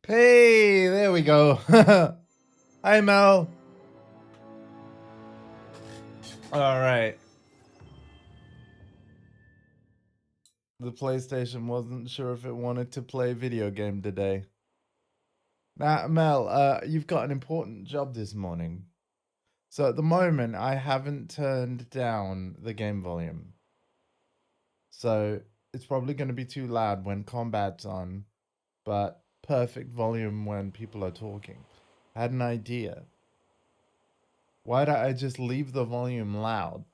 Hey, there we go. Hi, Mel. All right. The PlayStation wasn't sure if it wanted to play video game today. Now, Mel, you've got an important job this morning. So at the moment, I haven't turned down the game volume. So it's probably going to be too loud when combat's on, but perfect volume when people are talking. I had an idea. Why don't I just leave the volume loud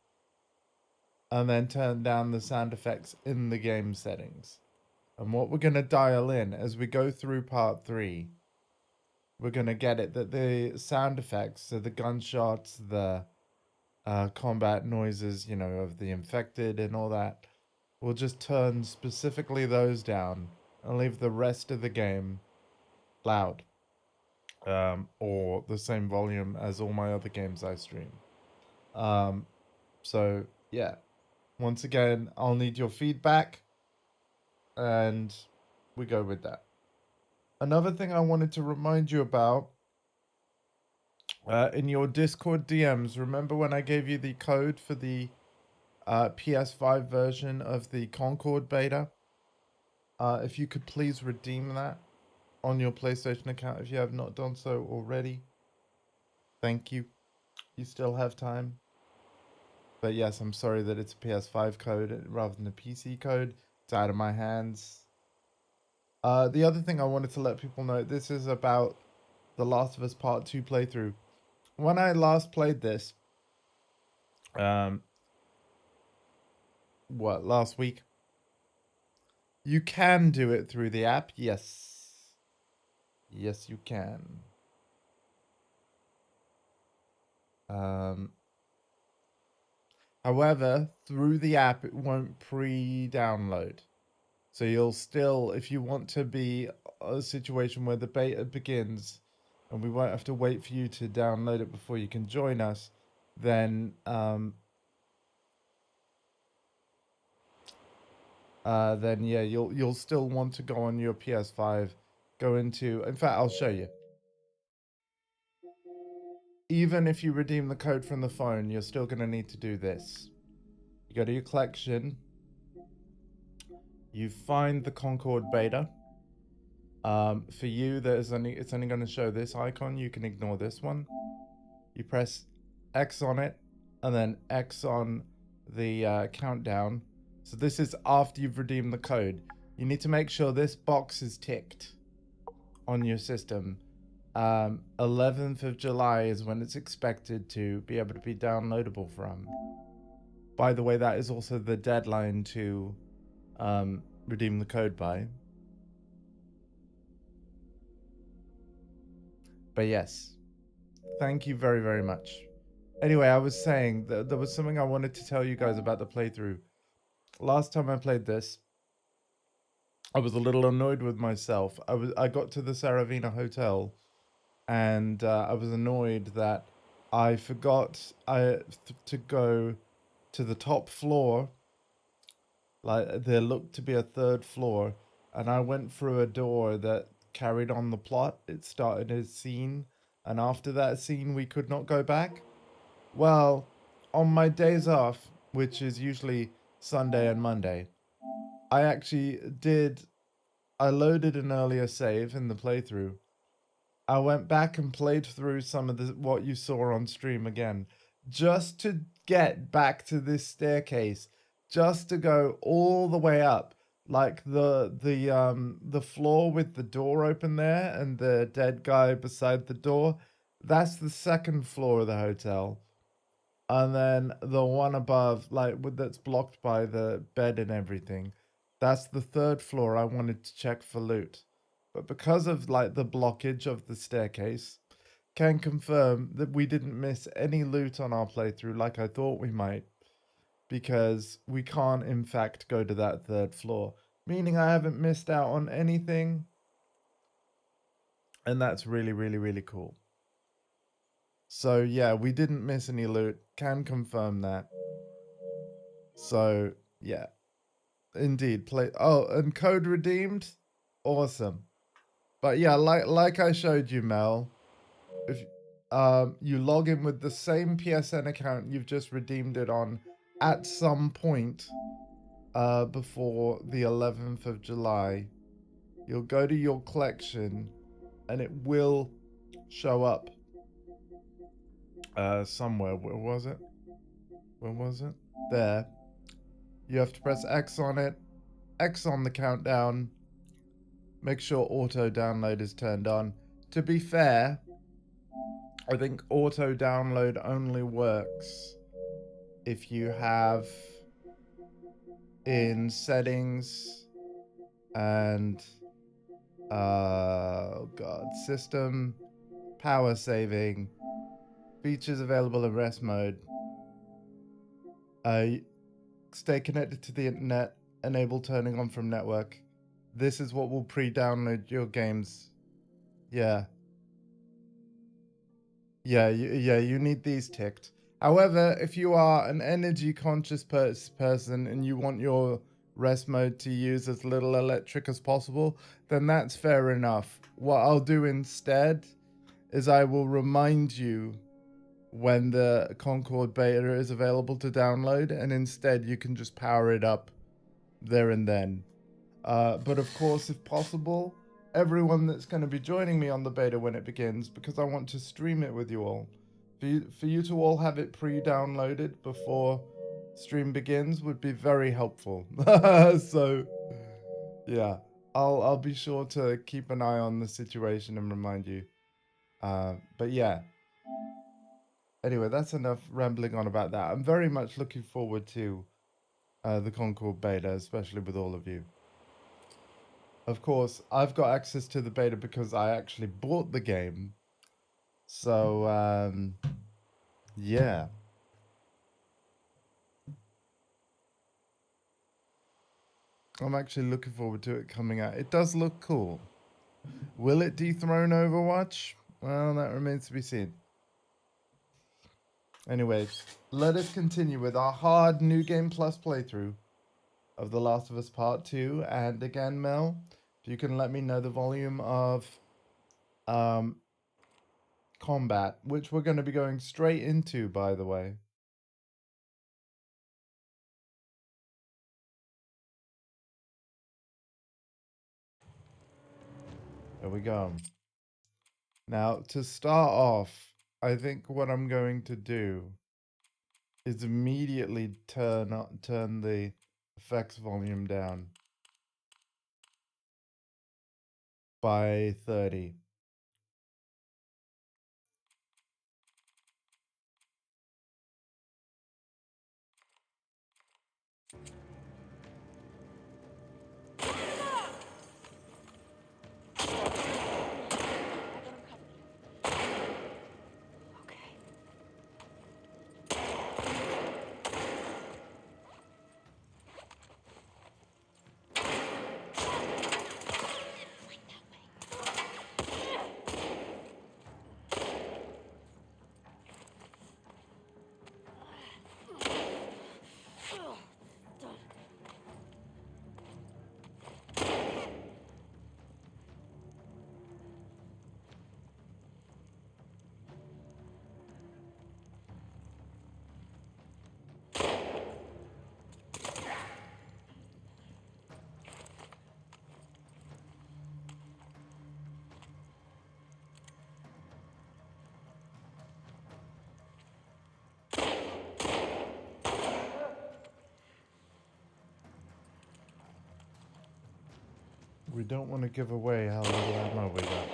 and then turn down the sound effects in the game settings? And what we're going to dial in as we go through part 3, we're going to get it that the sound effects, so the gunshots, the combat noises, of the infected and all that, we'll just turn specifically those down and leave the rest of the game loud, or the same volume as all my other games I stream. So, yeah. Once again, I'll need your feedback, and we go with that. Another thing I wanted to remind you about, in your Discord DMs, remember when I gave you the code for the PS5 version of the Concord beta? If you could please redeem that on your PlayStation account if you have not done so already. Thank you. You still have time. But yes, I'm sorry that it's a PS5 code rather than a PC code. It's out of my hands. The other thing I wanted to let people know, this is about The Last of Us Part 2 playthrough. When I last played this, um, last week, you can do it through the app. Yes. Yes, you can. However, through the app, it won't pre-download. So you'll still, if you want to be a situation where the beta begins and we won't have to wait for you to download it before you can join us, then yeah, you'll still want to go on your PS5, go into, in fact, I'll show you. Even if you redeem the code from the phone, you're still going to need to do this. You go to your collection, you find the Concord beta. For you, it's only going to show this icon. You can ignore this one. You press X on it, and then X on the countdown. So this is after you've redeemed the code. You need to make sure this box is ticked on your system. 11th of July is when it's expected to be able to be downloadable from. By the way, that is also the deadline to redeem the code by. But yes, thank you very, very much. Anyway, I was saying that there was something I wanted to tell you guys about the playthrough. Last time I played this, I was a little annoyed with myself. I got to the Saravina Hotel, and I was annoyed that I forgot to go to the top floor. Like, there looked to be a third floor, and I went through a door that carried on the plot. It started a scene, and after that scene, we could not go back. Well, on my days off, which is usually Sunday and Monday, I actually I loaded an earlier save in the playthrough. I went back and played through some of what you saw on stream again, just to get back to this staircase, just to go all the way up, like the floor with the door open there and the dead guy beside the door. That's the second floor of the hotel. And then the one above, that's blocked by the bed and everything, that's the third floor I wanted to check for loot. But because of the blockage of the staircase, can confirm that we didn't miss any loot on our playthrough like I thought we might, because we can't in fact go to that third floor, meaning I haven't missed out on anything. And that's really, really, really cool. So yeah, we didn't miss any loot. Can confirm that. So yeah, indeed. And code redeemed. Awesome. But yeah, like I showed you, Mel, if you log in with the same PSN account you've just redeemed it on at some point before the 11th of July, you'll go to your collection and it will show up somewhere. Where was it? Where was it? There. You have to press X on it, X on the countdown, make sure auto download is turned on. To be fair, I think auto download only works if you have in settings and oh god, system, power saving, features available in rest mode, stay connected to the internet, enable turning on from network. This is what will pre-download your games. Yeah. Yeah, you need these ticked. However, if you are an energy conscious person and you want your rest mode to use as little electric as possible, then that's fair enough. What I'll do instead is I will remind you when the Concord beta is available to download, and instead you can just power it up there and then. But of course, if possible, everyone that's going to be joining me on the beta when it begins, because I want to stream it with you all, for you to all have it pre-downloaded before stream begins would be very helpful. So, yeah, I'll be sure to keep an eye on the situation and remind you. But yeah. Anyway, that's enough rambling on about that. I'm very much looking forward to the Concord beta, especially with all of you. Of course, I've got access to the beta because I actually bought the game. So, yeah. I'm actually looking forward to it coming out. It does look cool. Will it dethrone Overwatch? Well, that remains to be seen. Anyway, let us continue with our hard New Game Plus playthrough of The Last of Us Part 2. And again, Mel, if you can let me know the volume of combat, which we're going to be going straight into, by the way. There we go. Now, to start off, I think what I'm going to do is immediately turn the effects volume down by 30. We don't want to give away how little ammo we got.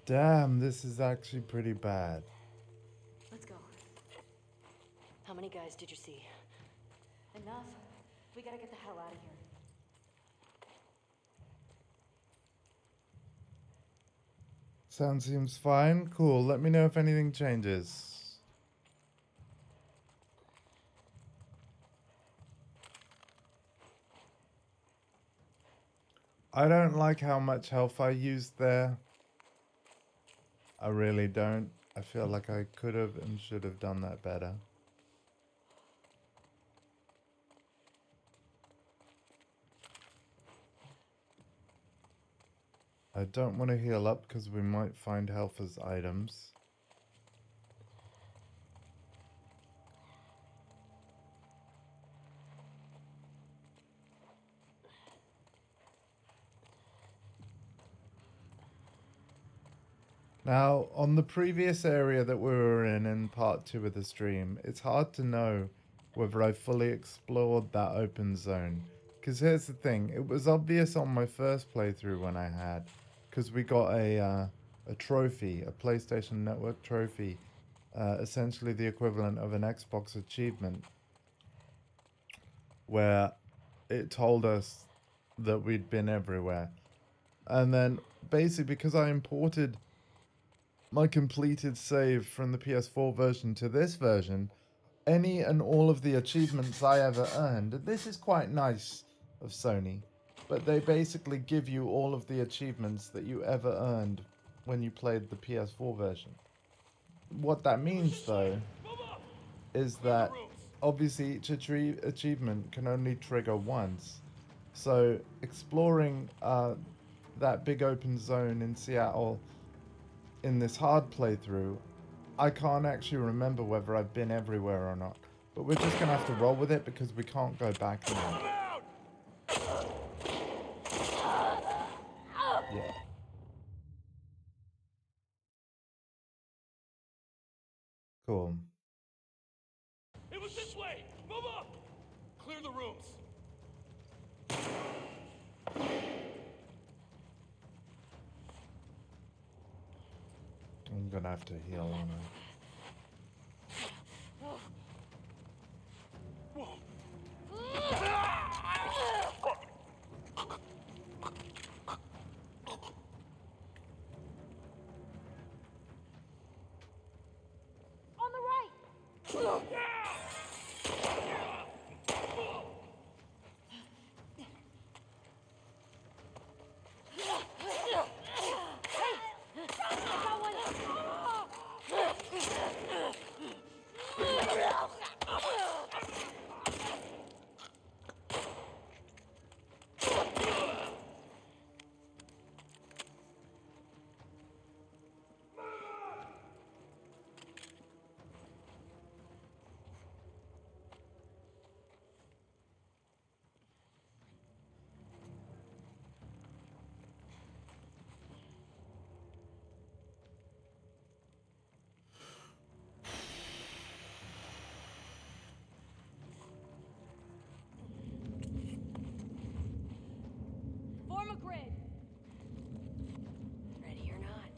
Damn, this is actually pretty bad. Let's go. How many guys did you see? Enough. We gotta get the hell out of here. Sound seems fine. Cool. Let me know if anything changes. I don't like how much health I used there. I really don't. I feel like I could have and should have done that better. I don't want to heal up because we might find health as items. Now, on the previous area that we were in part 2 of the stream, it's hard to know whether I fully explored that open zone. Because here's the thing, it was obvious on my first playthrough when I had, because we got a trophy, a PlayStation Network trophy, essentially the equivalent of an Xbox achievement, where it told us that we'd been everywhere. And then, basically, because I imported my completed save from the PS4 version to this version, any and all of the achievements I ever earned, and this is quite nice of Sony, but they basically give you all of the achievements that you ever earned when you played the PS4 version. What that means, though, is that obviously each achievement can only trigger once. So exploring that big open zone in Seattle in this hard playthrough, I can't actually remember whether I've been everywhere or not. But we're just going to have to roll with it because we can't go back now. Yeah. Cool. It was this way! Move up! Clear the rooms. I'm going to have to heal on her. On the right! Form a grid. Ready or not.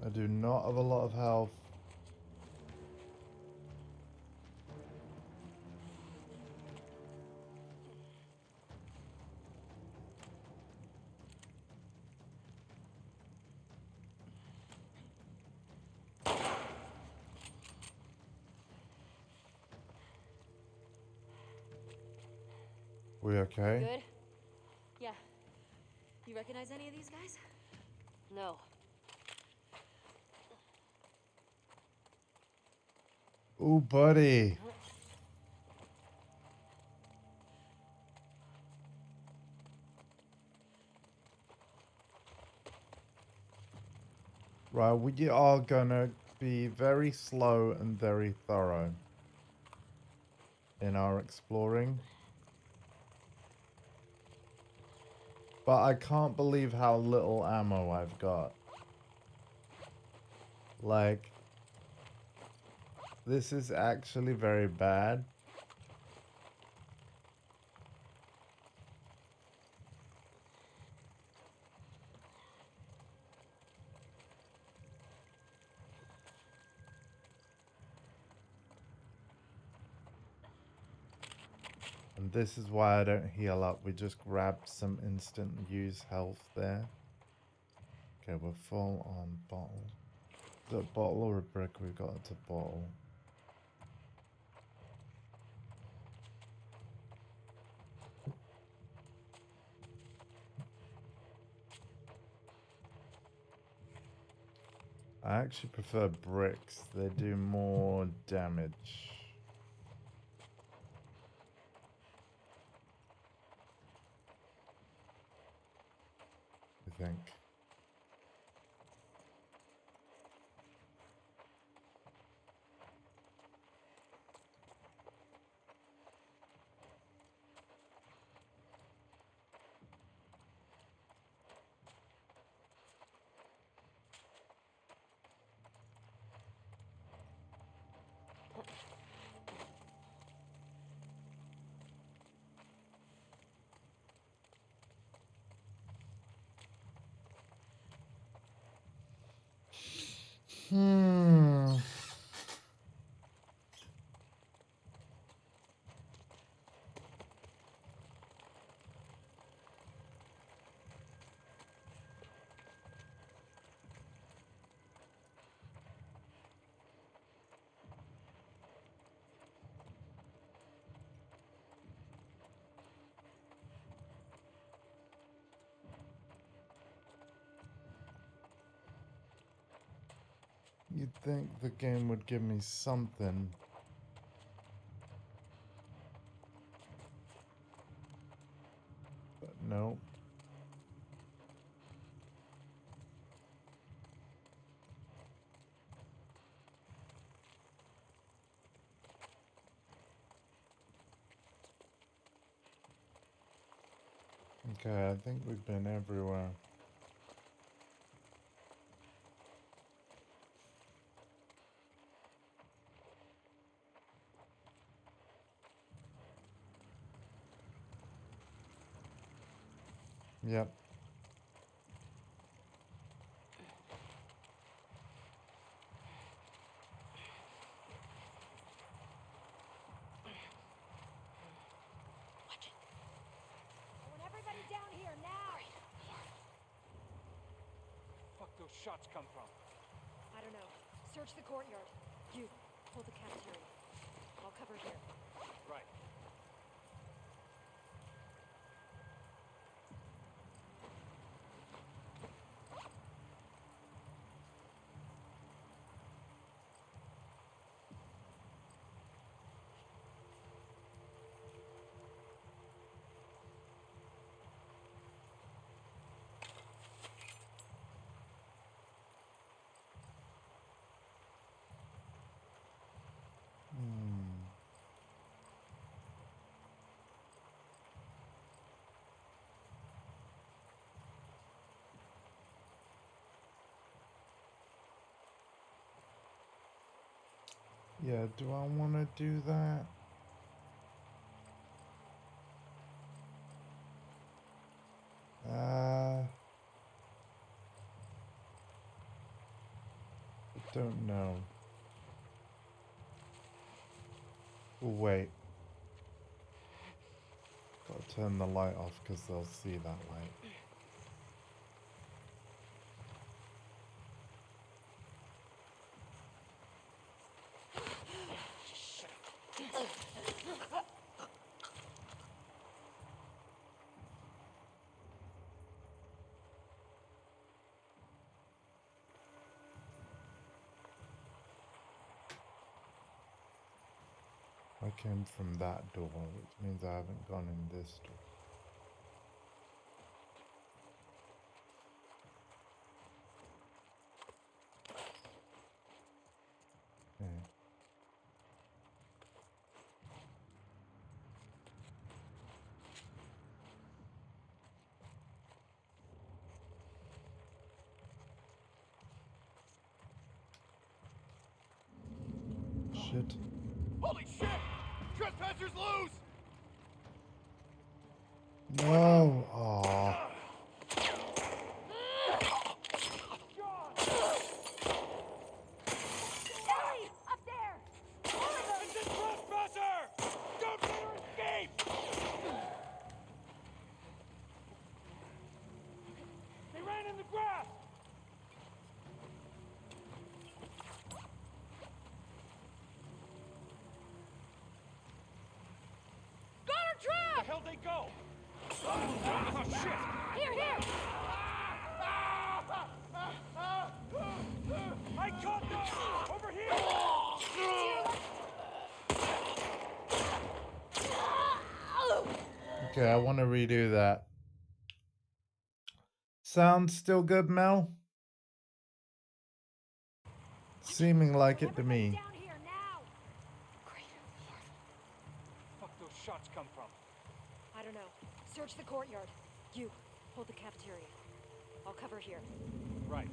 I do not have a lot of health. We okay? Good? Yeah. You recognize any of these guys? No. Ooh, buddy. Right, we are gonna be very slow and very thorough in our exploring. But I can't believe how little ammo I've got. Like, this is actually very bad. And this is why I don't heal up. We just grabbed some instant use health there. Okay, we're full on bottle. a bottle or a brick? We got it's a bottle. I actually prefer bricks. They do more damage. I think. Hmm. You'd think the game would give me something. But no. Okay, I think we've been everywhere. Yep. Watch it. I want everybody down here now! Fuck those shots come from? I don't know. Search the courtyard. You, hold the cafeteria. I'll cover here. Right. Hmm. Yeah, do I want to do that? I don't know. Oh, wait. Gotta turn the light off because they'll see that light. I came from that door, which means I haven't gone in this door. Okay. Shit. Holy shit! Trespassers loose! No! Aw. Ellie! Up there! It's a trespasser! Don't let her escape! They ran in the grass! Go! Oh, shit! Here, here! I caught them! Over here! Okay, I want to redo that. Sounds still good, Mel? Seeming like it to Everybody me. down here now! Great. Fuck those shots come from? I don't know. Search the courtyard. You, hold the cafeteria. I'll cover here. Right.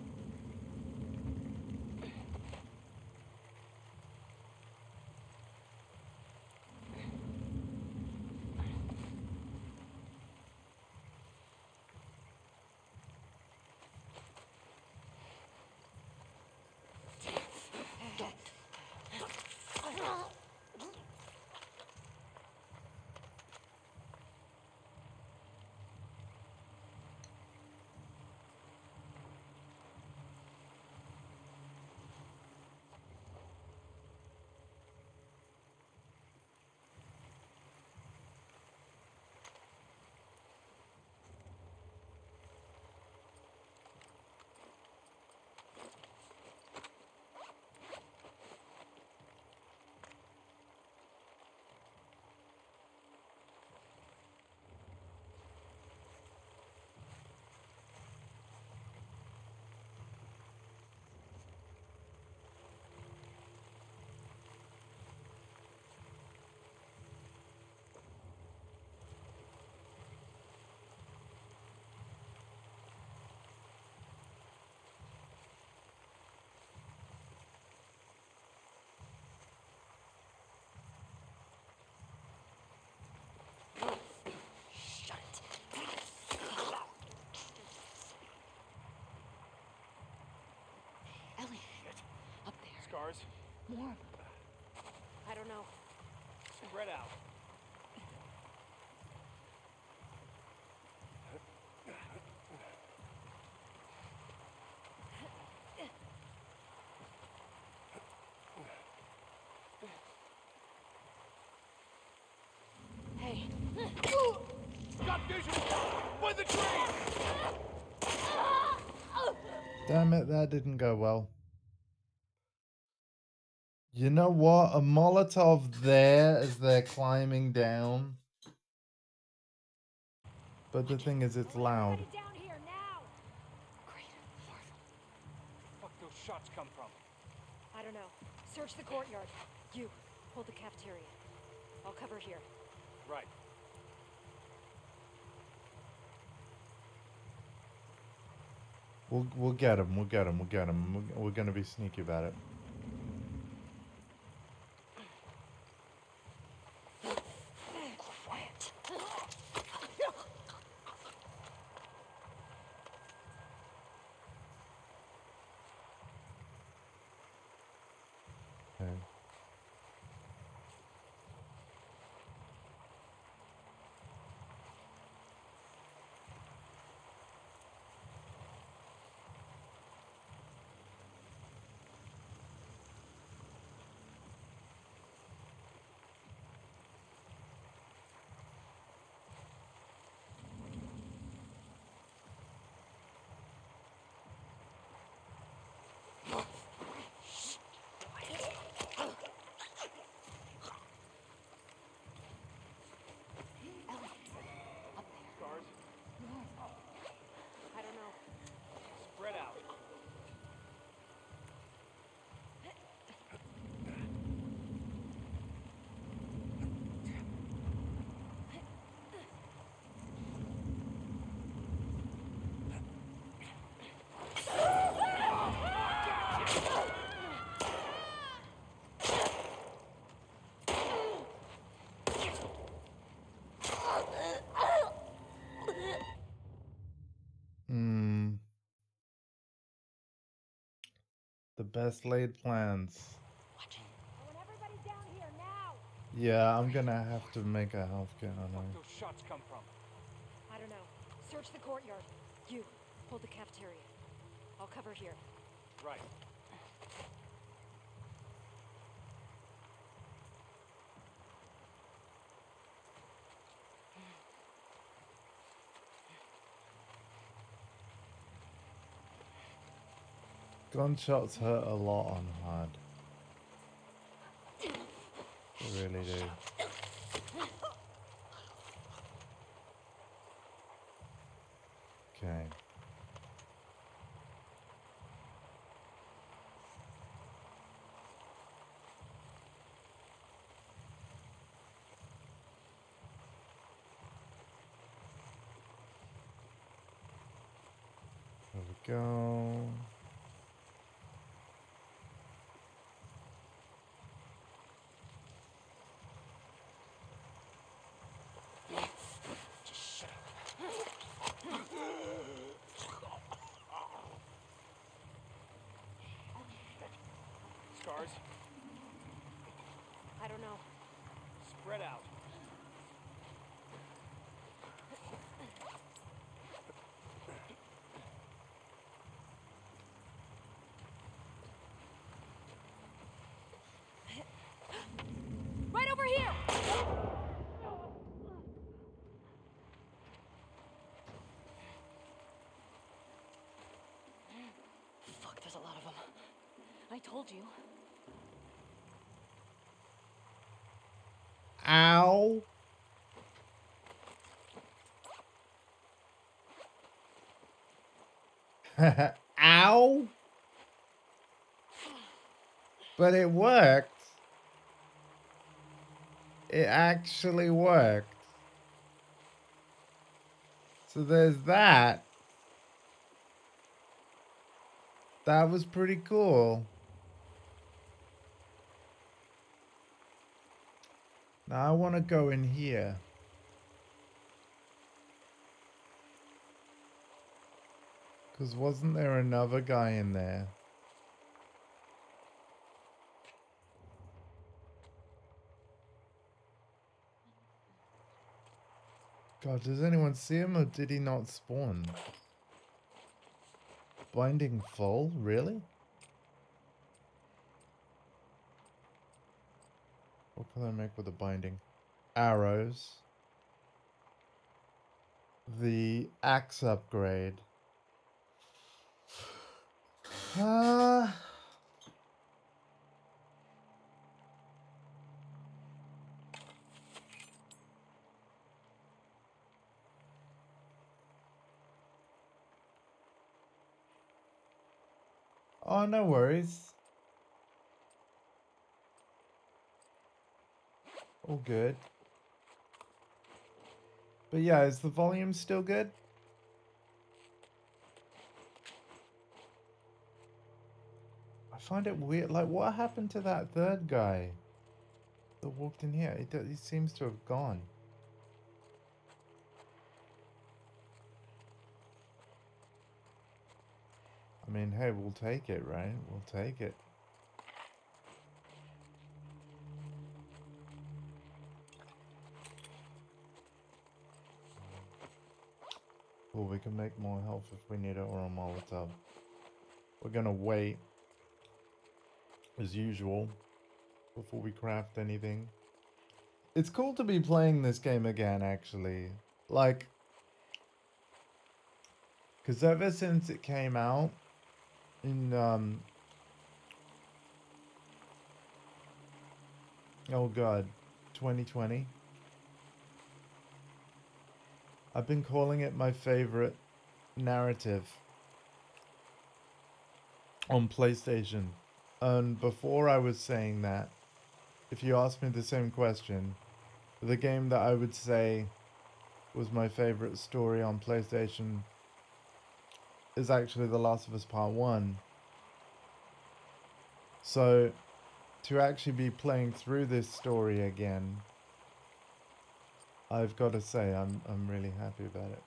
Shut it. Ellie, up there. Scars? More. I don't know. Spread out. Hey, Got vision! By the tree! Damn it, that didn't go well. You know what? A Molotov there as they're climbing down. But the thing is, it's loud. Everybody down here now! great. Fuck those shots come from? I don't know. Search the courtyard. You, hold the cafeteria. I'll cover here. Right. We'll get him. We'll get him. We'll get him. We're gonna be sneaky about it. Quiet. Okay. Scars? I don't know. Spread out. Hmm. The best laid plans. Watch it. I want everybody down here now! Yeah, I'm gonna have to make a health kit on Fuck her. those shots come from? I don't know. Search the courtyard. You, hold the cafeteria. I'll cover here. Right. Gunshots hurt a lot on hard. They really do. Okay. There we go. Scars, I don't know. spread out. Right over here! Fuck, there's a lot of them. I told you. Ow. Ow. But it worked. It actually worked. So there's that. That was pretty cool. Now I want to go in here. Because wasn't there another guy in there? God, does anyone see him or did he not spawn? Binding full? Really? What can I make with a binding? Arrows. The axe upgrade. Ah. Oh, no worries. All good. But yeah, is the volume still good? I find it weird. Like, what happened to that third guy that walked in here? He seems to have gone. I mean, hey, we'll take it, right? We'll take it. Well, we can make more health if we need it or a Molotov. We're gonna wait, as usual, before we craft anything. It's cool to be playing this game again, actually. Like, because ever since it came out in, oh god, 2020, I've been calling it my favorite narrative on PlayStation. And before I was saying that, if you asked me the same question, the game that I would say was my favorite story on PlayStation is actually The Last of Us Part 1. So, to actually be playing through this story again, I've got to say I'm really happy about it.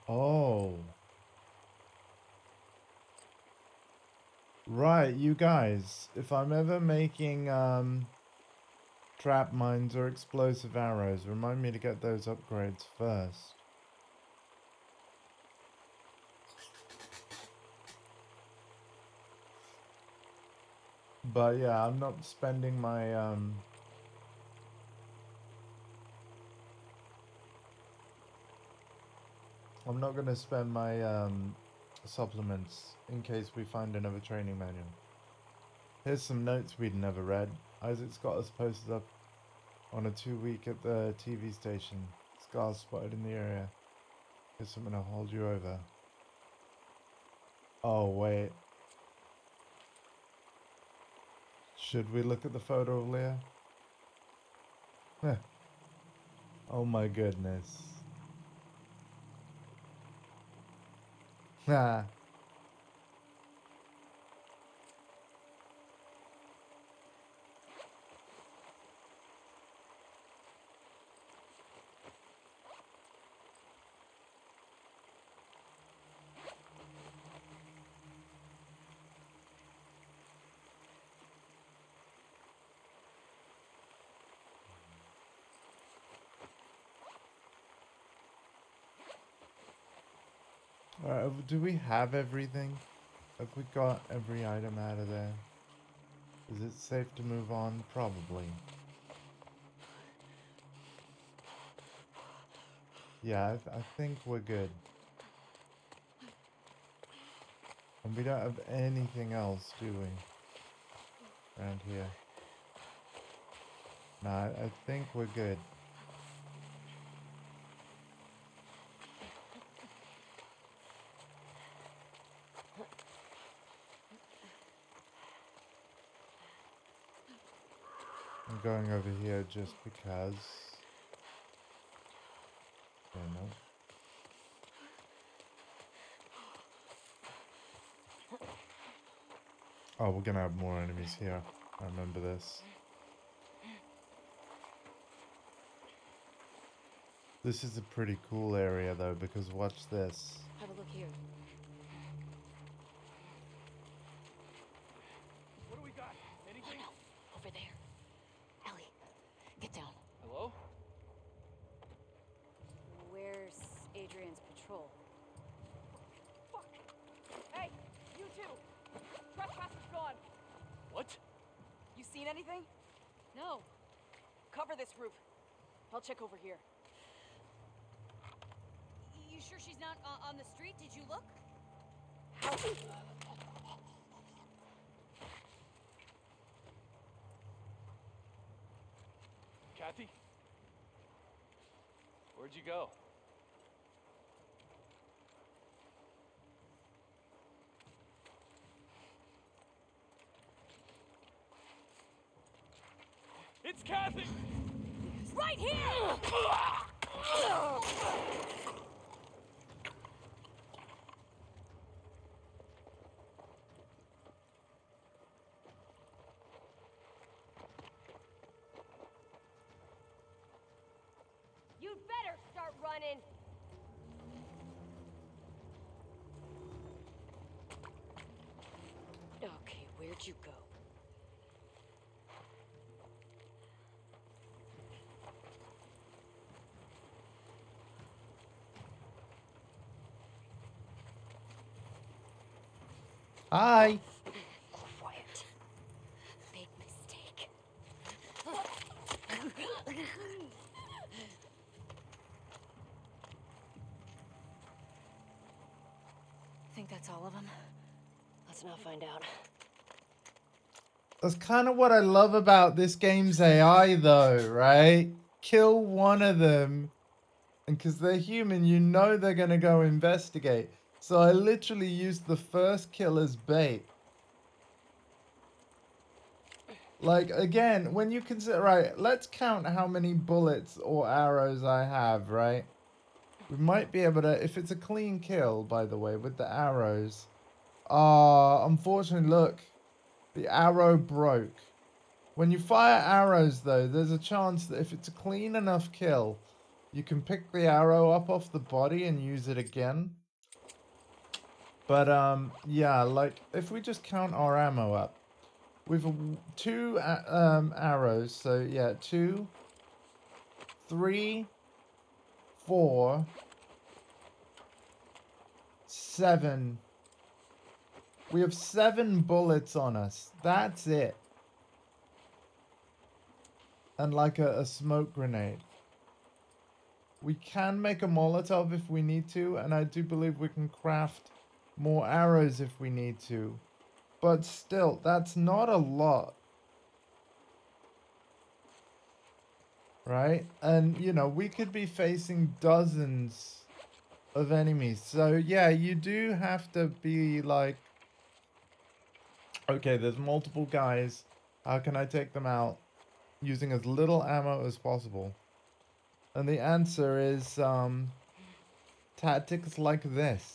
Oh. Right, you guys, if I'm ever making trap mines or explosive arrows, remind me to get those upgrades first. But yeah, I'm not spending my I'm not gonna spend my supplements in case we find another training manual. Here's some notes we'd never read. Isaac's got us posted up on a 2-week at the TV station. Scars spotted in the area. Here's something to hold you over. Oh, wait. Should we look at the photo of Leah? Oh my goodness. Ah. Alright, do we have everything? Have we got every item out of there? Is it safe to move on? Probably. Yeah, I think we're good. And we don't have anything else, do we? Around here. Nah, I think we're good. I'm going over here just because. Yeah, no. Oh, we're gonna have more enemies here. I remember this. This is a pretty cool area though, because watch this. Have a look here. What do we got? Oh Anything? no, over there. Ellie, get down. Hello? Where's Adrian's patrol? Fuck! Hey, you two! Trespasser's gone! What? You seen anything? No. Cover this roof. I'll check over here. You sure she's not on the street? Did you look? How? Kathy? Where'd you go? It's Kathy! Right here! You'd better start running! Okay, where'd you go? Hi! Quiet. Big mistake. Think that's all of them? Let's not find out. That's kind of what I love about this game's AI though, right? Kill one of them, and because they're human, you know they're going to go investigate. So I literally used the first kill as bait. Like, again, when you consider, right, let's count how many bullets or arrows I have, right? We might be able to, if it's a clean kill, by the way, with the arrows. Unfortunately, look, the arrow broke. When you fire arrows, though, there's a chance that if it's a clean enough kill, you can pick the arrow up off the body and use it again. But, yeah, like, if we just count our ammo up, we've 2 arrows, so yeah, 2, 3, 4, 7. We have 7 bullets on us. That's it. And like a smoke grenade. We can make a Molotov if we need to, and I do believe we can craft more arrows if we need to. But still, that's not a lot. Right? And, you know, we could be facing dozens of enemies. So, yeah, you do have to be like, okay, there's multiple guys. How can I take them out using as little ammo as possible? And the answer is tactics like this.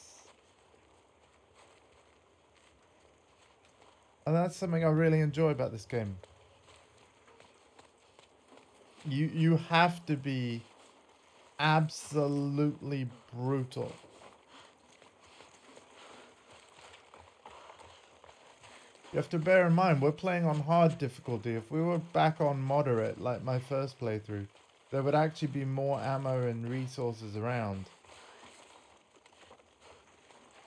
And that's something I really enjoy about this game. You have to be absolutely brutal. You have to bear in mind, we're playing on hard difficulty. If we were back on moderate, like my first playthrough, there would actually be more ammo and resources around.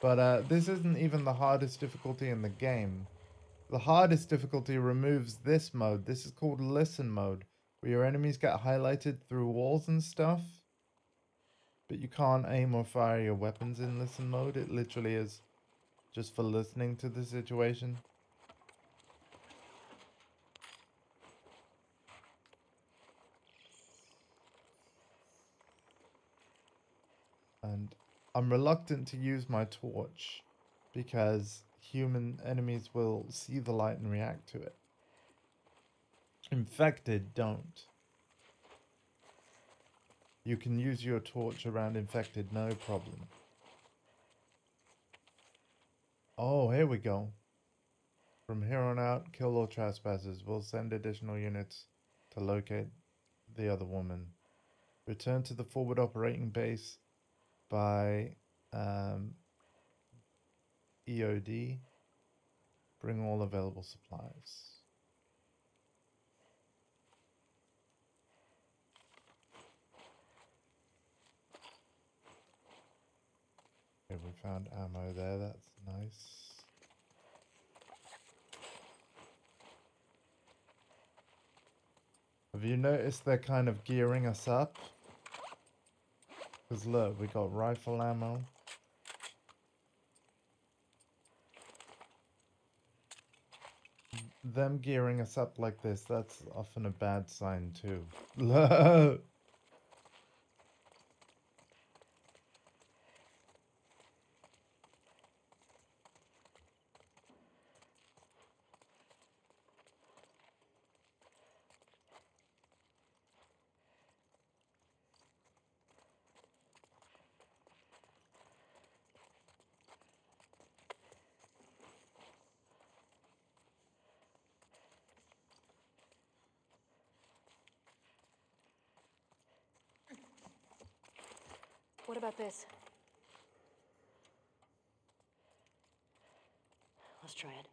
But this isn't even the hardest difficulty in the game. The hardest difficulty removes this mode. This is called listen mode, where your enemies get highlighted through walls and stuff. But you can't aim or fire your weapons in listen mode. It literally is just for listening to the situation. And I'm reluctant to use my torch because human enemies will see the light and react to it. Infected don't. You can use your torch around infected, no problem. Oh, here we go. From here on out, kill all trespassers. We'll send additional units to locate the other woman. Return to the forward operating base by EOD. Bring all available supplies. Okay, we found ammo there, that's nice. Have you noticed they're kind of gearing us up? Because look, we got rifle ammo. Them gearing us up like this, that's often a bad sign too. Look! What about this? Let's try it.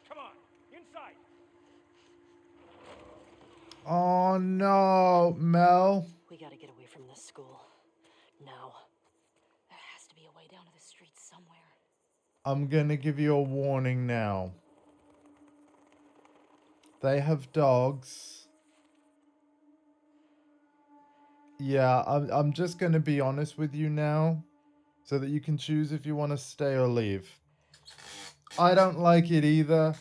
Come on, inside. Oh no, Mel. We gotta get away from this school. Now. There has to be a way down to the streets somewhere. I'm gonna give you a warning now. They have dogs. Yeah, I'm just gonna be honest with you now, so that you can choose if you want to stay or leave. I don't like it either.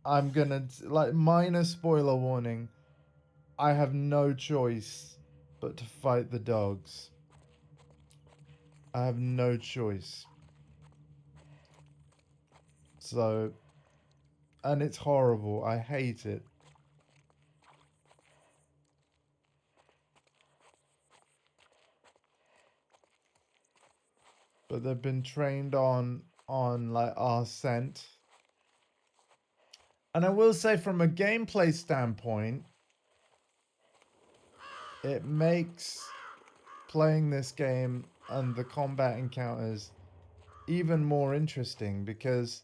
I'm gonna, like, minor spoiler warning. I have no choice but to fight the dogs. I have no choice. So, and it's horrible. I hate it. But they've been trained on like our scent. And I will say, from a gameplay standpoint, it makes playing this game and the combat encounters even more interesting because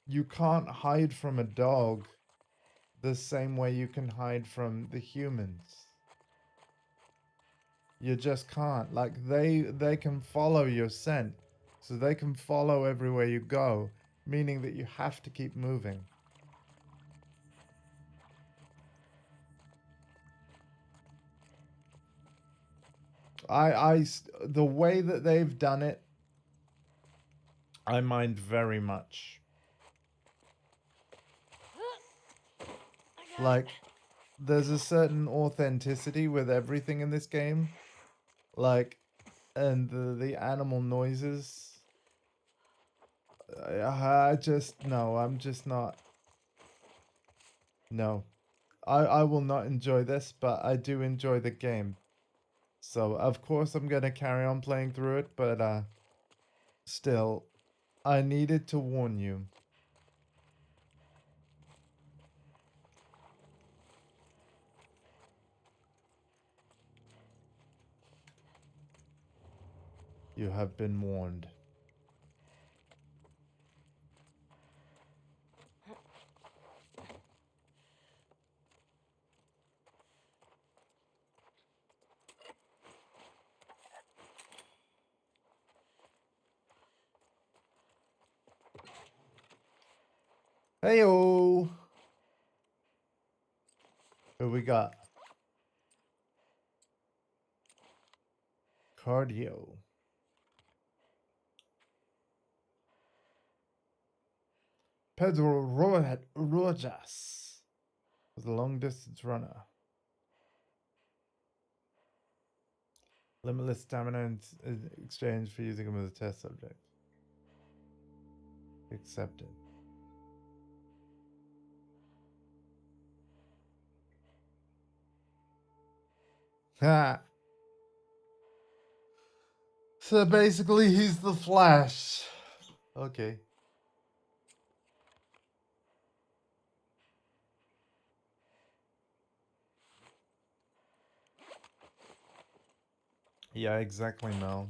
you can't hide from a dog the same way you can hide from the humans. You just can't. Like they can follow your scent, so they can follow everywhere you go, meaning that you have to keep moving. The way that they've done it, I mind very much. Like, there's a certain authenticity with everything in this game. Like, and the animal noises. I just, no, I'm just not. No. I will not enjoy this, but I do enjoy the game. So, of course, I'm going to carry on playing through it, but still, I needed to warn you. You have been warned. Heyo! Who we got? Cardio. Pedro Rojas was a long distance runner. Limitless stamina in exchange for using him as a test subject. Accepted. Ha! So basically, he's the Flash. Okay. Yeah, exactly, Mel.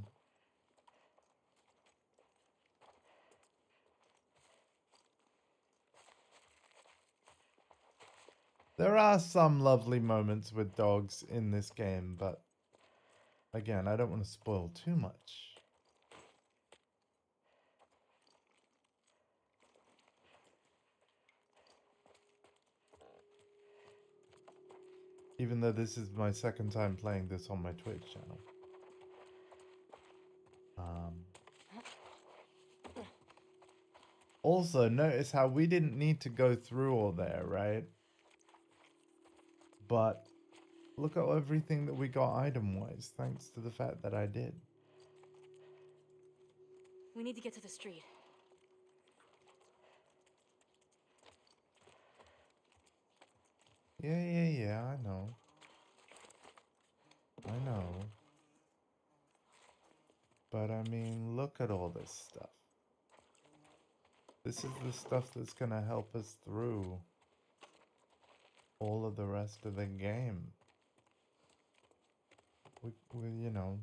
There are some lovely moments with dogs in this game, but again, I don't want to spoil too much. Even though this is my second time playing this on my Twitch channel. Also, notice how we didn't need to go through all there, right? But look at everything that we got item-wise, thanks to the fact that I did. We need to get to the street. Yeah, I know. I know. But I mean, look at all this stuff. This is the stuff that's gonna help us through all of the rest of the game. We, you know,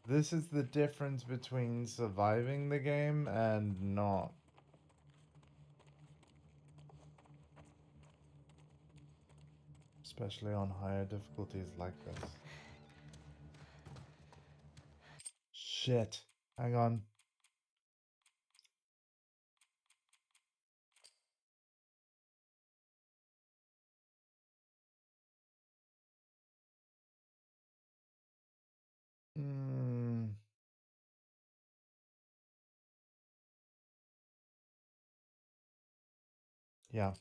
this is the difference between surviving the game and not. Especially on higher difficulties like this. Shit. Hang on. Yeah.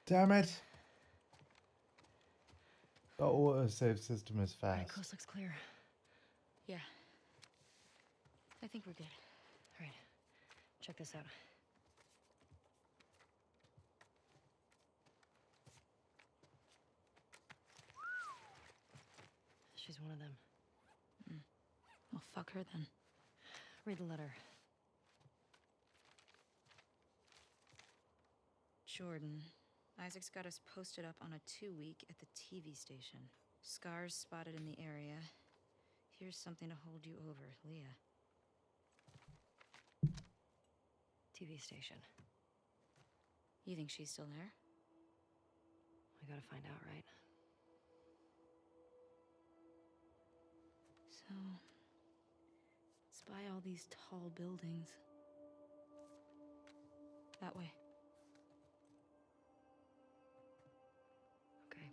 Damn it. The autosave system is All right, fast. coast looks clear. Yeah. I think we're good. All right. Check this out. She's one of them. Well, fuck her then. Read the letter. Jordan, Isaac's got us posted up on a 2-week at the TV station. Scars spotted in the area. Here's something to hold you over, Leah. TV station. You think she's still there? We gotta find out, right? So, spy all these tall buildings. That way. Okay.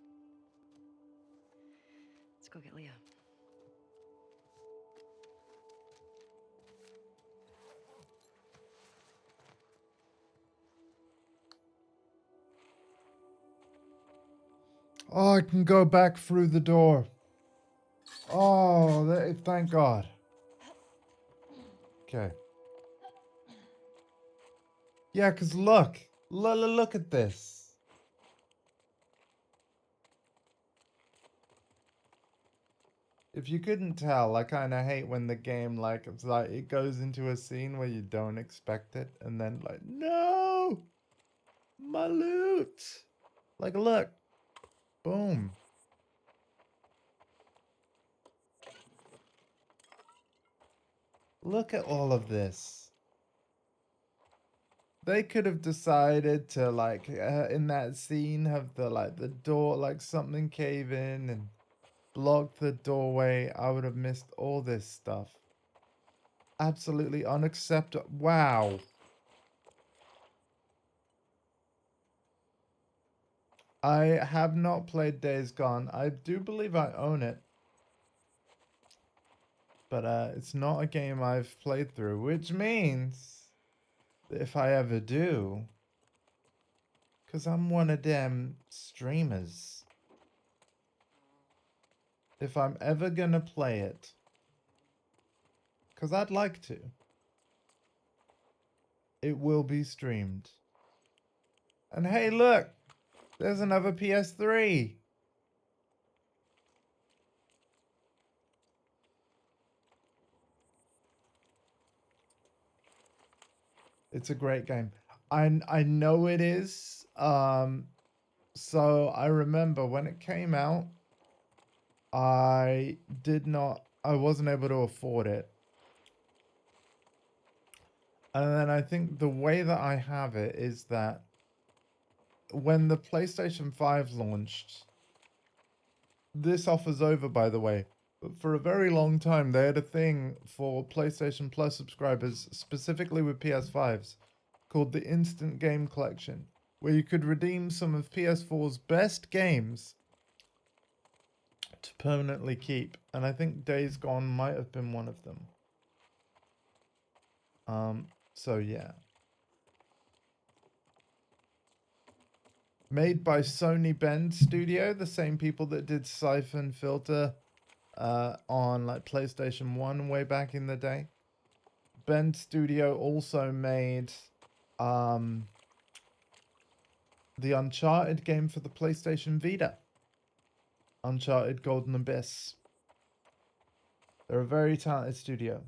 Let's go get Leah. Oh, I can go back through the door. Oh, thank God. Okay. Yeah, because look at this. If you couldn't tell, I kind of hate when the game, like, it's like, it goes into a scene where you don't expect it, and then, like, no! My loot! Like, look. Boom. Look at all of this. They could have decided to, like, in that scene, have the door, like, something cave in and block the doorway. I would have missed all this stuff. Absolutely unacceptable. Wow. I have not played Days Gone. I do believe I own it. But it's not a game I've played through, which means that if I ever do, because I'm one of them streamers, if I'm ever gonna play it, because I'd like to, it will be streamed. And hey, look, there's another PS3. It's a great game. I know it is. So I remember when it came out, I wasn't able to afford it. And then I think the way that I have it is that when the PlayStation 5 launched, this offer's over, by the way, but for a very long time, they had a thing for PlayStation Plus subscribers, specifically with PS5s, called the Instant Game Collection, where you could redeem some of PS4's best games to permanently keep. And I think Days Gone might have been one of them. So yeah. Made by Sony Bend Studio, the same people that did Siphon Filter on like PlayStation 1 way back in the day. Bend Studio also made the Uncharted game for the PlayStation Vita. Uncharted Golden Abyss. They're a very talented studio.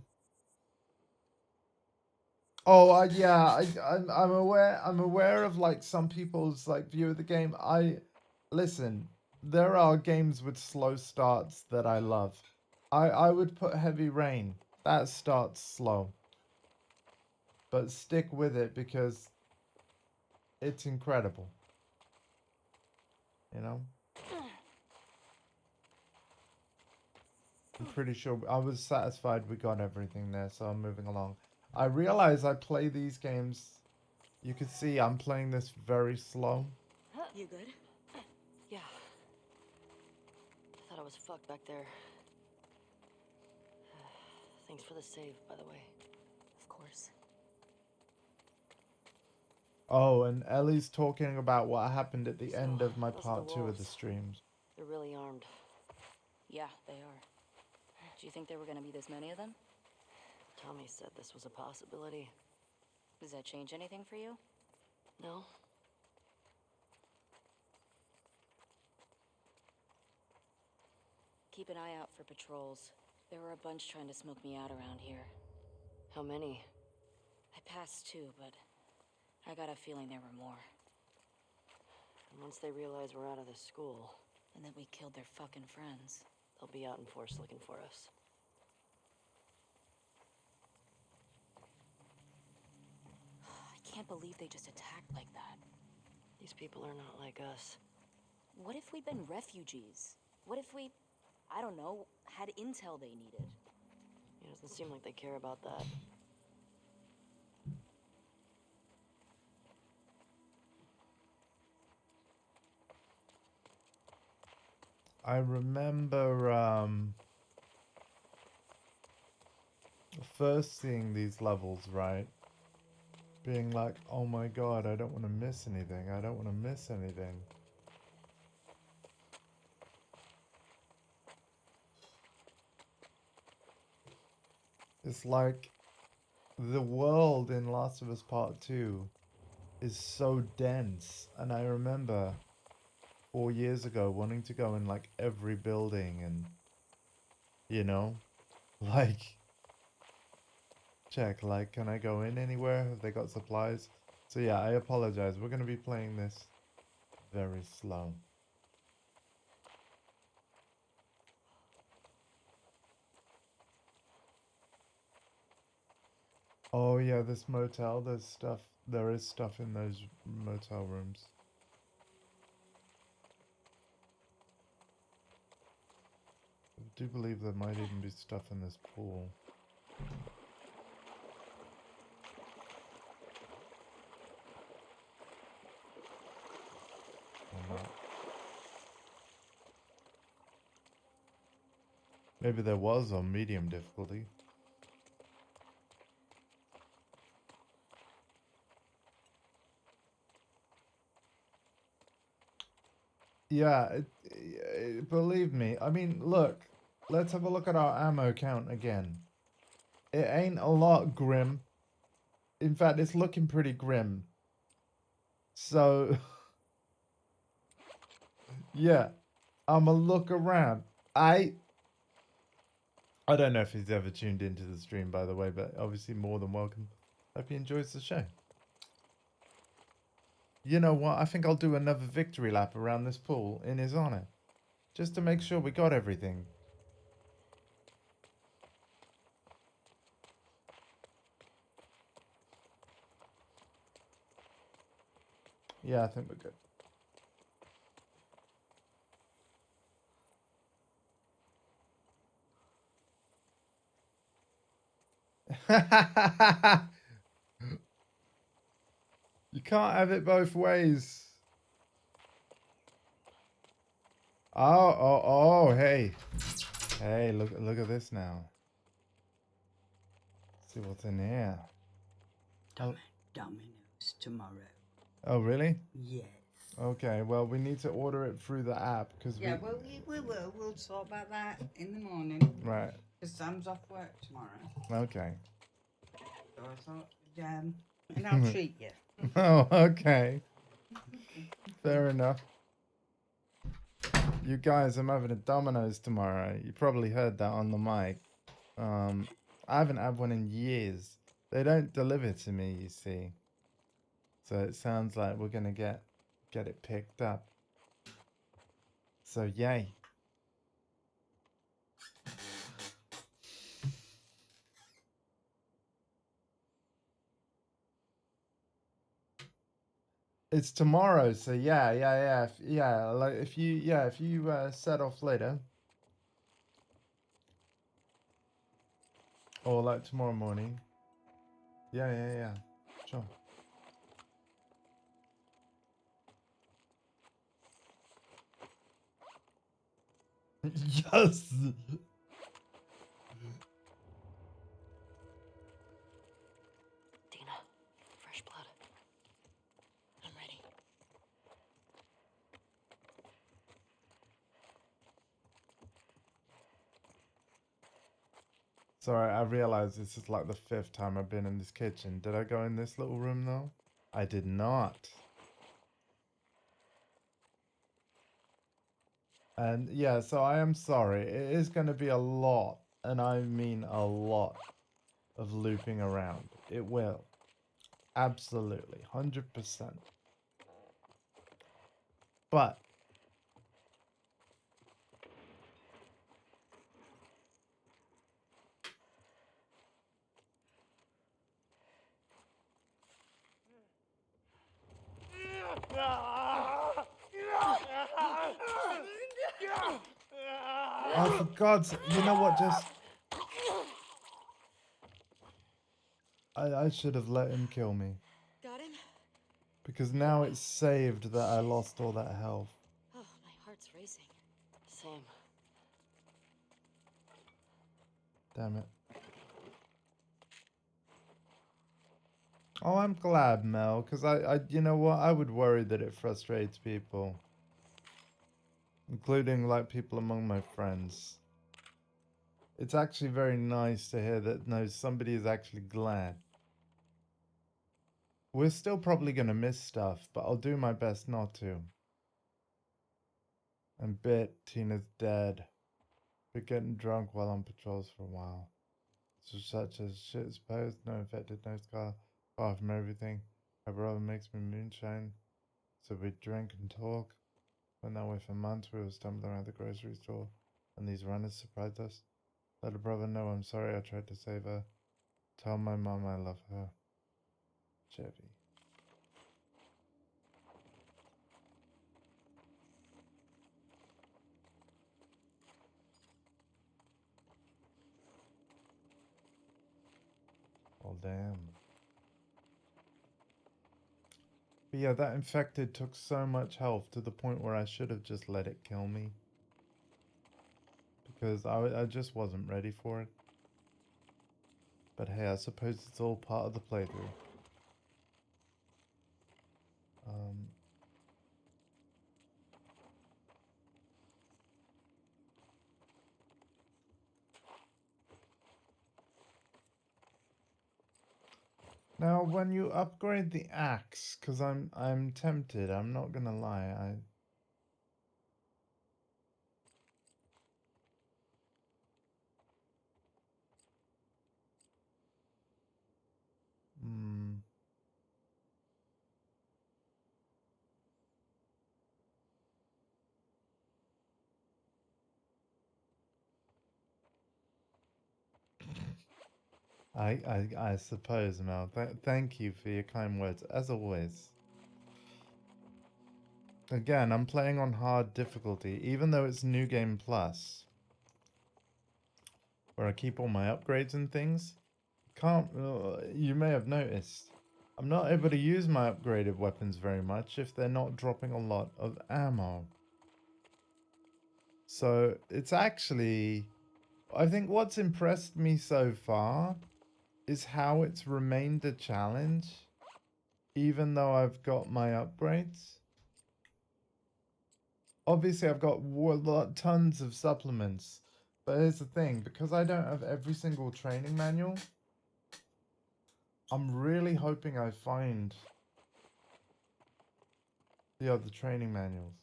Oh, yeah, I'm aware. I'm aware of like some people's like view of the game. Listen. There are games with slow starts that I love. I would put Heavy Rain. That starts slow, but stick with it because it's incredible. You know. I'm pretty sure I was satisfied we got everything there, so I'm moving along. I realize I play these games. You can see I'm playing this very slow. You good? Yeah. I thought I was fucked back there. Thanks for the save, by the way. Of course. Oh, and Ellie's talking about what happened at the So, end of my those are part the 2 of the wolves. streams. They're really armed. Yeah, they are. Do you think there were gonna be this many of them? Tommy said this was a possibility. Does that change anything for you? No? Keep an eye out for patrols. There were a bunch trying to smoke me out around here. How many? I passed 2, but I got a feeling there were more. And once they realize we're out of the school, And that we killed their fucking friends. they'll be out in force looking for us. I can't believe they just attacked like that. These people are not like us. What if we'd been refugees? What if we, I don't know, had intel they needed? It doesn't seem like they care about that. I remember first seeing these levels, right? Being like, oh my god, I don't want to miss anything. I don't want to miss anything. It's like the world in Last of Us Part 2 is so dense. And I remember 4 years ago wanting to go in like every building and, you know, like, check, like, can I go in anywhere? Have they got supplies? So yeah, I apologize. We're going to be playing this very slow. Oh yeah, this motel, there's stuff. There is stuff in those motel rooms. I do believe there might even be stuff in this pool. Or not. Maybe there was on medium difficulty. Yeah, believe me. I mean, look. Let's have a look at our ammo count again. It ain't a lot, Grim. In fact, it's looking pretty grim. So, yeah. I'ma look around. I don't know if he's ever tuned into the stream, by the way, but obviously more than welcome. Hope he enjoys the show. You know what? I think I'll do another victory lap around this pool in his honor. Just to make sure we got everything. Yeah, I think we're good. You can't have it both ways. Oh, hey. Hey, look at this now. Let's see what's in here. Domino's tomorrow. Oh, really? Yes. Okay, well, we need to order it through the app because Yeah, we will. We'll talk about that in the morning. Right. Because Sam's off work tomorrow. Okay. So I thought, and I'll treat you. Oh, okay. Fair enough. You guys, I'm having a Domino's tomorrow. You probably heard that on the mic. I haven't had one in years. They don't deliver to me, you see. So it sounds like we're gonna get it picked up. So yay. It's tomorrow, so yeah. Like if you set off later, or like tomorrow morning. Yeah. Sure. Yes. Dina, fresh blood. I'm ready. Sorry, I realize this is like the 5th time I've been in this kitchen. Did I go in this little room though? I did not. And yeah, so I am sorry. It is going to be a lot, and I mean a lot, of looping around. It will. Absolutely. 100%. But oh, for God's, you know what? Just I should have let him kill me Got him? because now it's saved that I lost all that health. Oh, my heart's racing. Same. Damn it. Oh, I'm glad, Mel, because you know what? I would worry that it frustrates people, including like people among my friends. It's actually very nice to hear that no, somebody is actually glad. We're still probably gonna miss stuff, but I'll do my best not to. And bit, Tina's dead. We're getting drunk while on patrols for a while. So such as shit exposed, no infected, no scar, far from everything. My brother makes me moonshine. So we drink and talk. Went that way for months. We were stumbling around the grocery store, and these runners surprised us. Let her brother know I'm sorry I tried to save her. Tell my mom I love her. Chevy. Oh, damn. But yeah, that infected took so much health to the point where I should have just let it kill me. Because I just wasn't ready for it. But hey, I suppose it's all part of the playthrough. Now, when you upgrade the axe, because I'm tempted, I'm not gonna lie, Hmm. I suppose, Mel. Thank you for your kind words, as always. Again, I'm playing on hard difficulty, even though it's New Game Plus, where I keep all my upgrades and things. You may have noticed, I'm not able to use my upgraded weapons very much if they're not dropping a lot of ammo. So it's actually, I think what's impressed me so far is how it's remained a challenge, even though I've got my upgrades. Obviously, I've got tons of supplements, but here's the thing, because I don't have every single training manual, I'm really hoping I find the other training manuals.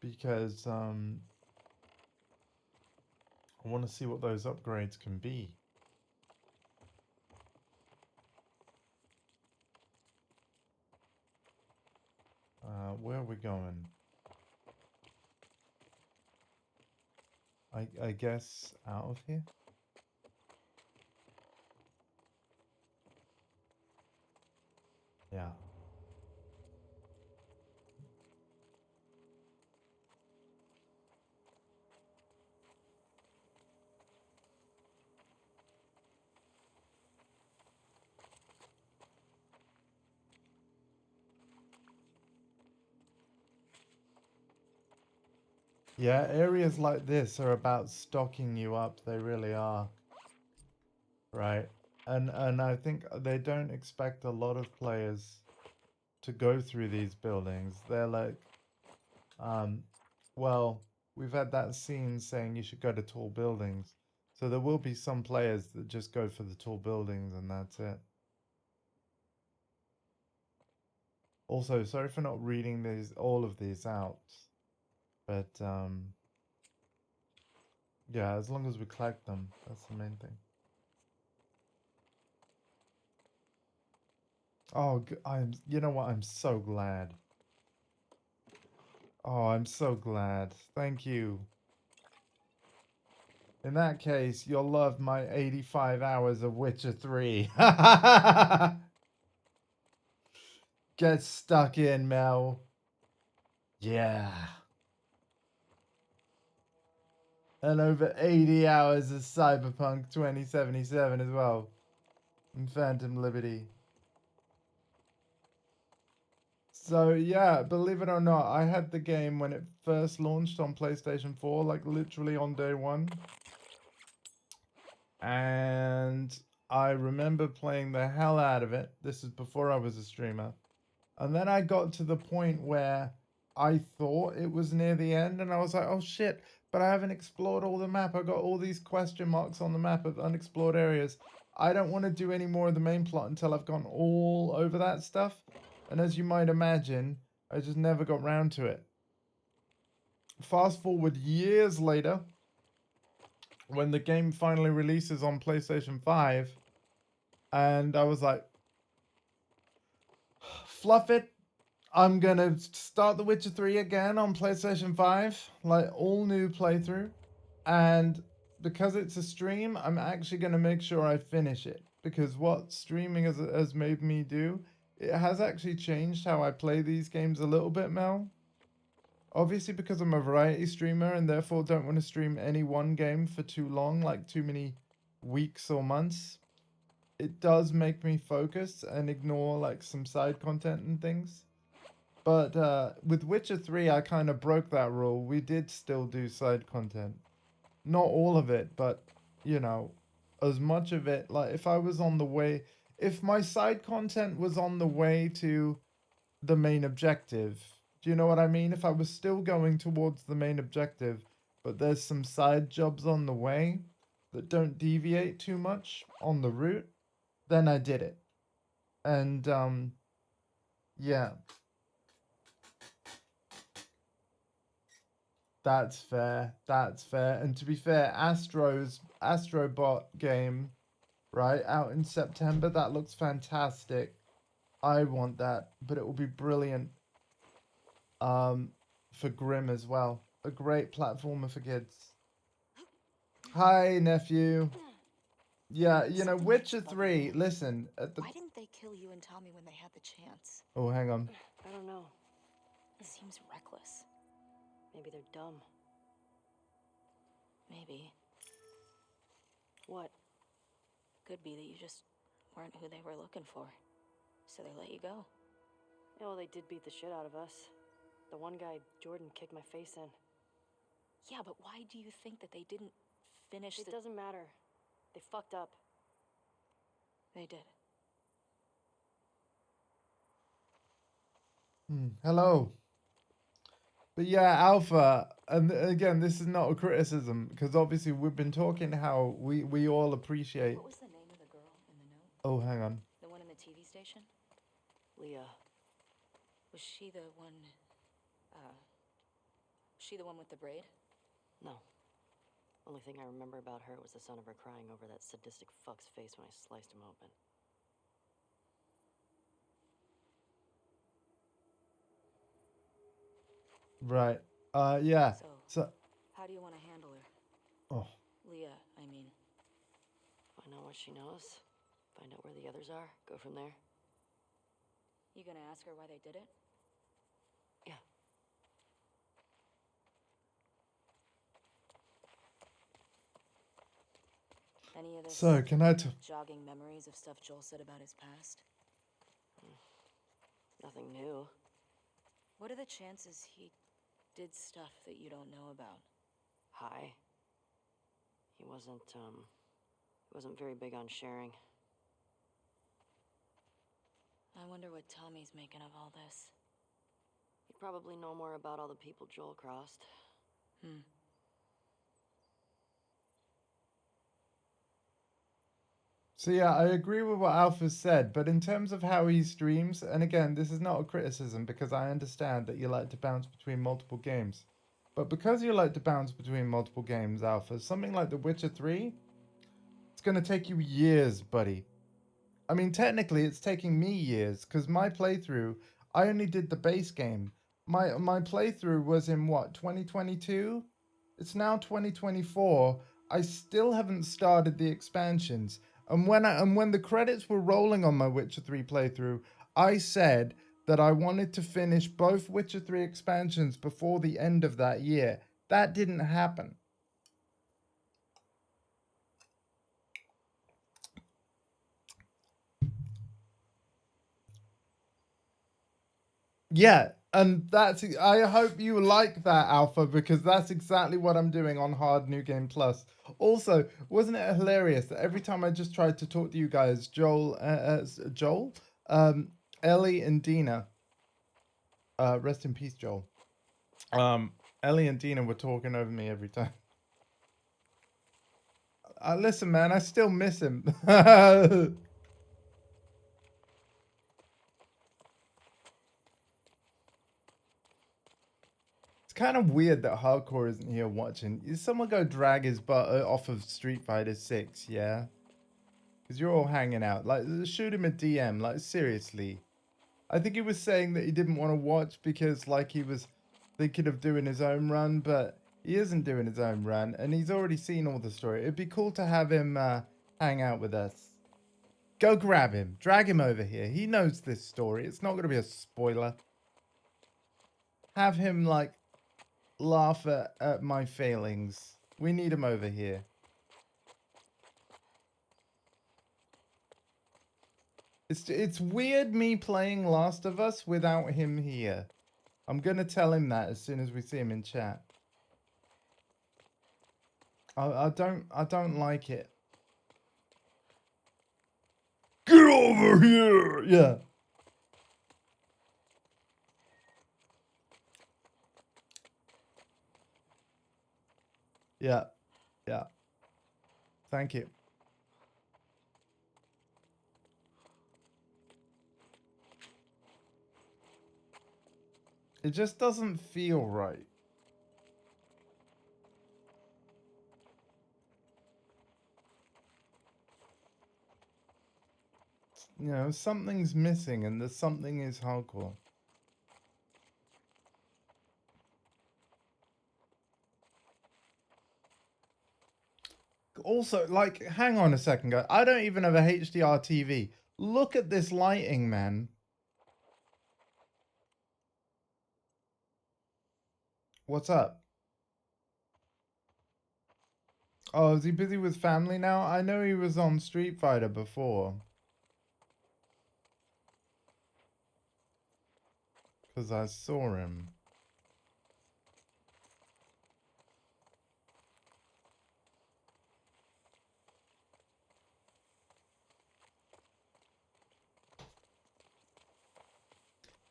Because, I want to see what those upgrades can be. Where are we going? I guess out of here? Yeah. Yeah, areas like this are about stocking you up. They really are. Right. And I think they don't expect a lot of players to go through these buildings. They're like, well, we've had that scene saying you should go to tall buildings. So there will be some players that just go for the tall buildings and that's it. Also, sorry for not reading all of these out. But yeah, as long as we collect them, that's the main thing. Oh, you know what? I'm so glad. Oh, I'm so glad. Thank you. In that case, you'll love my 85 hours of Witcher 3. Get stuck in, Mel. Yeah. And over 80 hours of Cyberpunk 2077 as well. And Phantom Liberty. So yeah, believe it or not, I had the game when it first launched on PlayStation 4, like literally on day one. And I remember playing the hell out of it. This is before I was a streamer. And then I got to the point where I thought it was near the end, and I was like, oh shit, but I haven't explored all the map. I got all these question marks on the map of unexplored areas. I don't want to do any more of the main plot until I've gone all over that stuff. And as you might imagine, I just never got round to it. Fast forward years later, when the game finally releases on PlayStation 5, and I was like, fluff it. I'm gonna start The Witcher 3 again on PlayStation 5, like all new playthrough. And because it's a stream, I'm actually gonna make sure I finish it. Because what streaming has made me do, it has actually changed how I play these games a little bit, Mel. Obviously, because I'm a variety streamer and therefore don't want to stream any one game for too long, like too many weeks or months. It does make me focus and ignore like some side content and things. But with Witcher 3, I kind of broke that rule. We did still do side content. Not all of it, but, you know, as much of it. Like, if I was on the way... If my side content was on the way to the main objective, do you know what I mean? If I was still going towards the main objective, but there's some side jobs on the way that don't deviate too much on the route, then I did it. And, yeah. That's fair. That's fair. And to be fair, Astrobot game, right, out in September, that looks fantastic. I want that, but it will be brilliant for Grimm as well. A great platformer for kids. Hi, nephew. Yeah, you know, Witcher 3, listen. Why didn't they kill you and Tommy when they had the chance? Oh, hang on. I don't know. It seems reckless. Maybe they're dumb. Maybe. What? Could be that you just weren't who they were looking for. So they let you go. Yeah, well, they did beat the shit out of us. The one guy, Jordan, kicked my face in. Yeah, but why do you think that they didn't finish It doesn't matter. They fucked up. They did. Hello. But yeah, Alpha, and again, this is not a criticism, because obviously we've been talking how we all appreciate... What was the name of the girl in the note? Oh, hang on. The one in the TV station? Leah. Was she the one... she the one with the braid? No. Only thing I remember about her was the sound of her crying over that sadistic fuck's face when I sliced him open. Right. Yeah. So... How do you want to handle her? Oh. Leah, I mean. Find out what she knows. Find out where the others are. Go from there. You gonna ask her why they did it? Yeah. Any of this So, can I jogging memories of stuff Joel said about his past? Nothing new. What are the chances he did stuff that you don't know about? High. He wasn't very big on sharing. I wonder what Tommy's making of all this. He'd probably know more about all the people Joel crossed. So yeah, I agree with what Alpha said, but in terms of how he streams, and again, this is not a criticism because I understand that you like to bounce between multiple games. But because you like to bounce between multiple games, Alpha, something like The Witcher 3, it's going to take you years, buddy. I mean, technically, it's taking me years, because my playthrough, I only did the base game. my playthrough was in what, 2022? It's now 2024. I still haven't started the expansions. And when the credits were rolling on my Witcher 3 playthrough, I said that I wanted to finish both Witcher 3 expansions before the end of that year. That didn't happen. Yeah, and that's, I hope you like that, Alpha, because that's exactly what I'm doing on Hard New Game Plus. Also, wasn't it hilarious that every time I just tried to talk to you guys, Joel, Ellie and Dina, rest in peace, Joel. Ellie and Dina were talking over me every time. Listen, man, I still miss him. It's kind of weird that Hardcore isn't here watching. Is someone go drag his butt off of Street Fighter 6, yeah? Because you're all hanging out. Like, shoot him a DM. Like, seriously. I think he was saying that he didn't want to watch because, like, he was thinking of doing his own run, but he isn't doing his own run, and he's already seen all the story. It'd be cool to have him hang out with us. Go grab him. Drag him over here. He knows this story. It's not going to be a spoiler. Have him, like, laugh at my failings. We need him over here. It's weird me playing Last of Us without him here. I'm gonna tell him that as soon as we see him in chat. I don't like it. Get over here! Yeah. Yeah. Yeah. Thank you. It just doesn't feel right. You know, something's missing and the something is hardcore. Also, like, hang on a second, guys. I don't even have a HDR TV. Look at this lighting, man. What's up? Oh, is he busy with family now? I know he was on Street Fighter before. Because I saw him.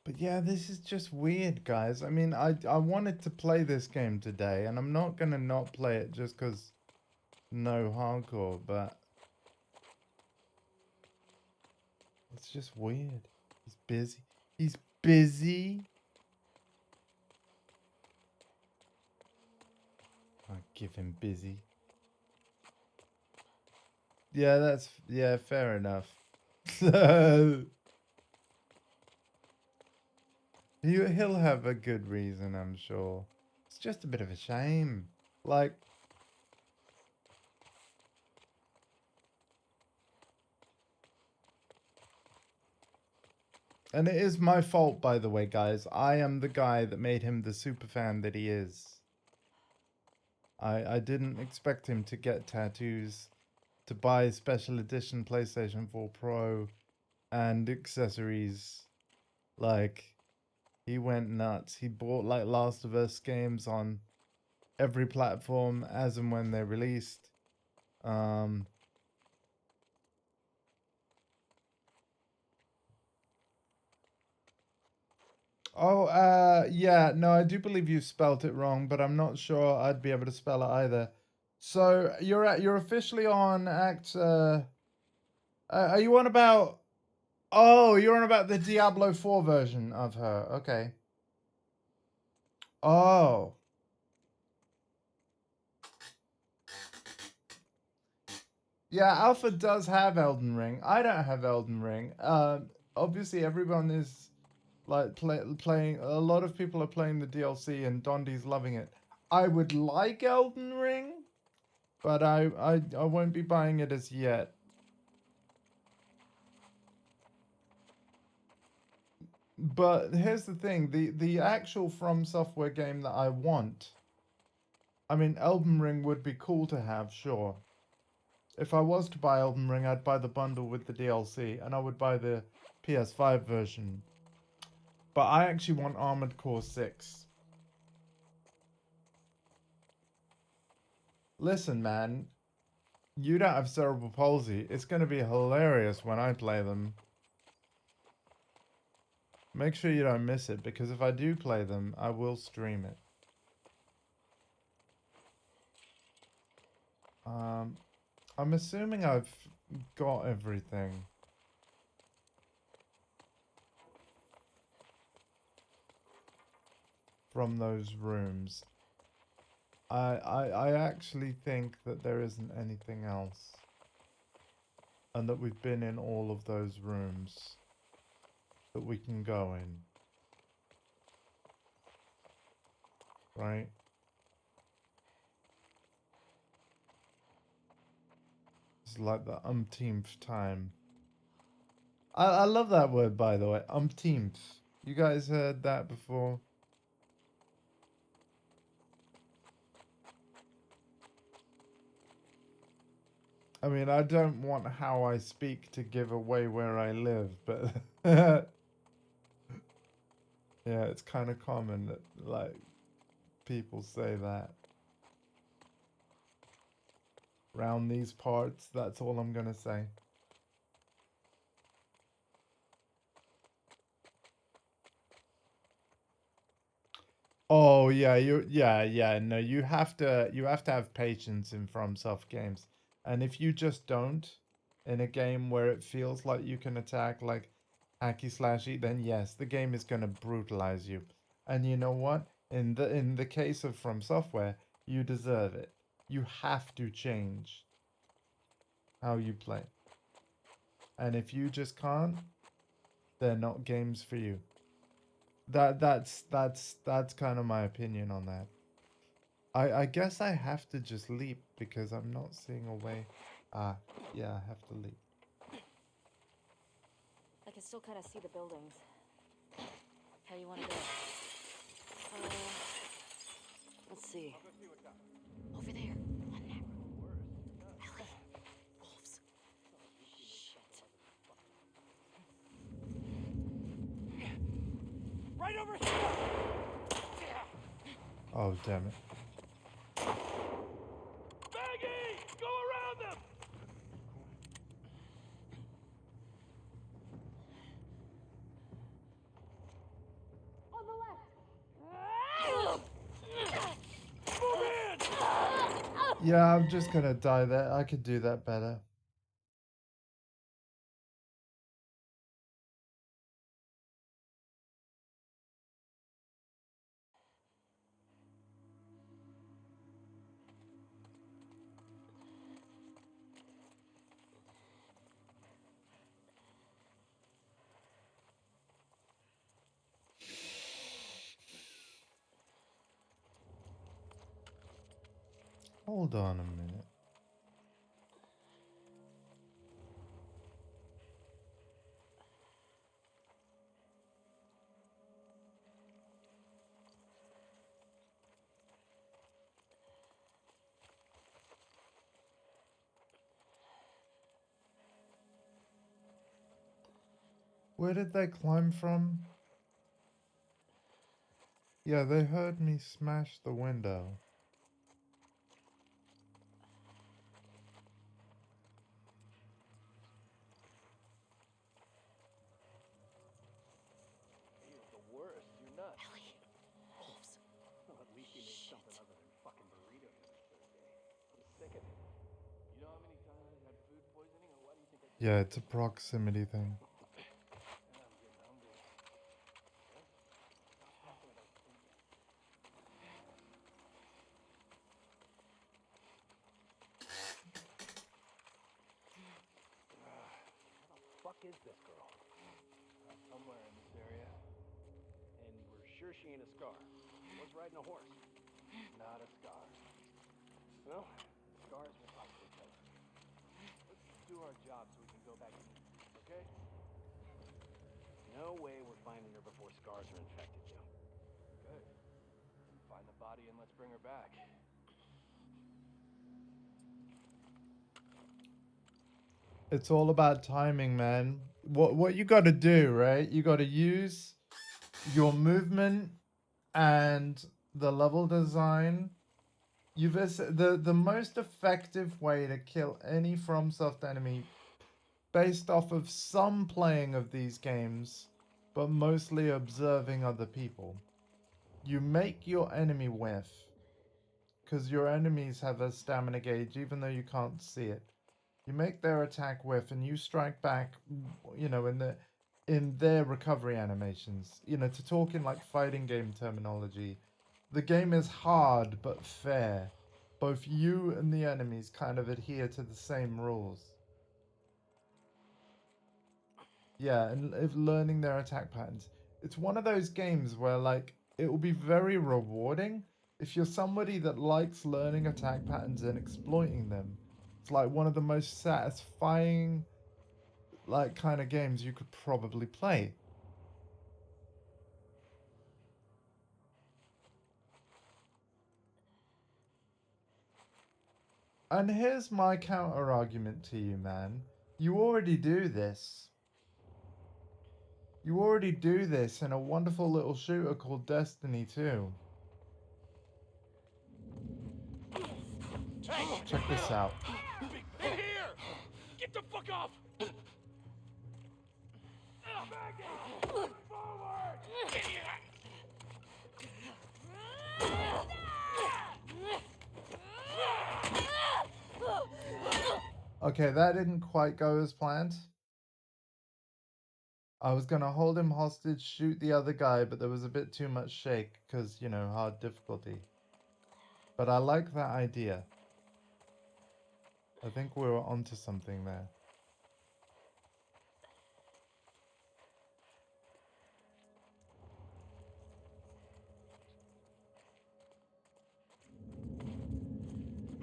But yeah, this is just weird, guys. I mean, I wanted to play this game today, and I'm not gonna not play it just because no hardcore, but it's just weird. He's busy. He's busy. I give him busy. Yeah, yeah, fair enough. He'll have a good reason, I'm sure. It's just a bit of a shame. Like, and it is my fault, by the way, guys. I am the guy that made him the super fan that he is. I didn't expect him to get tattoos, to buy special edition PlayStation 4 Pro and accessories. Like, he went nuts. He bought, like, Last of Us games on every platform as and when they're released. Yeah, no, I do believe you spelt it wrong, but I'm not sure I'd be able to spell it either. So you're officially on Act. Are you on about? Oh, you're on about the Diablo 4 version of her. Okay. Oh. Yeah, Alpha does have Elden Ring. I don't have Elden Ring. Obviously everyone is Like playing, a lot of people are playing the DLC and Dondi's loving it. I would like Elden Ring, but I won't be buying it as yet. But here's the thing, the actual From Software game that I want, I mean, Elden Ring would be cool to have, sure. If I was to buy Elden Ring, I'd buy the bundle with the DLC, and I would buy the PS5 version. But I actually want Armored Core 6. Listen, man, you don't have cerebral palsy. It's going to be hilarious when I play them. Make sure you don't miss it, because if I do play them, I will stream it. I'm assuming I've got everything. From those rooms. I actually think that there isn't anything else. And that we've been in all of those rooms that we can go in. Right? It's like the umpteenth time. I love that word, by the way. Umpteenth. You guys heard that before? I mean, I don't want how I speak to give away where I live, but yeah, it's kind of common that, like, people say that. Round these parts, that's all I'm gonna say. Oh yeah, no, you have to have patience in FromSoft games. And if you just don't, in a game where it feels like you can attack like hacky slashy, then yes, the game is gonna brutalize you. And you know what? In the case of From Software, you deserve it. You have to change how you play. And if you just can't, they're not games for you. That's kind of my opinion on that. I guess I have to just leap because I'm not seeing a way. Ah, yeah, I have to leap. I can still kind of see the buildings. How you want to go? Let's see. Over there. On that road. Ellie. Wolves. Shit. Right over here! Oh, damn it. Maggie! Go around them! On the left! Move in! Yeah, I'm just gonna die there. I could do that better. Hold on a minute. Where did they climb from? Yeah, they heard me smash the window. You're the worst. You're nuts. Ellie. Wolves. Well, at least you made something other than fucking burritos on this Thursday. I'm sick of it. You know how many times I've had food poisoning, or why do you think I keep Yeah, it's a proximity thing. I'm getting hungry. Stop talking about food. Where the fuck is this girl? Somewhere in this area. sure she ain't a scar. What's riding a horse? Not a scar. Well, scars will probably kill her. Let's do our job so we can go back and eat, okay? No way we're finding her before scars are infected, Joe. Good. Find the body and let's bring her back. It's all about timing, man. What you got to do, right? You got to use your movement and the level design. The most effective way to kill any FromSoft enemy based off of some playing of these games, but mostly observing other people. You make your enemy whiff, because your enemies have a stamina gauge, even though you can't see it. You make their attack whiff, and you strike back. You know, in their recovery animations. You know, to talk in like fighting game terminology, the game is hard but fair. Both you and the enemies kind of adhere to the same rules. Yeah, and if learning their attack patterns. It's one of those games where like it will be very rewarding if you're somebody that likes learning attack patterns and exploiting them. It's like one of the most satisfying like kind of games you could probably play. And here's my counter argument to you, man. You already do this. You already do this in a wonderful little shooter called Destiny 2. Hey! Check this out. In here! Get the fuck off! Back it! Forward! Okay, that didn't quite go as planned. I was gonna hold him hostage, shoot the other guy, but there was a bit too much shake, because, you know, hard difficulty. But I like that idea. I think we were onto something there.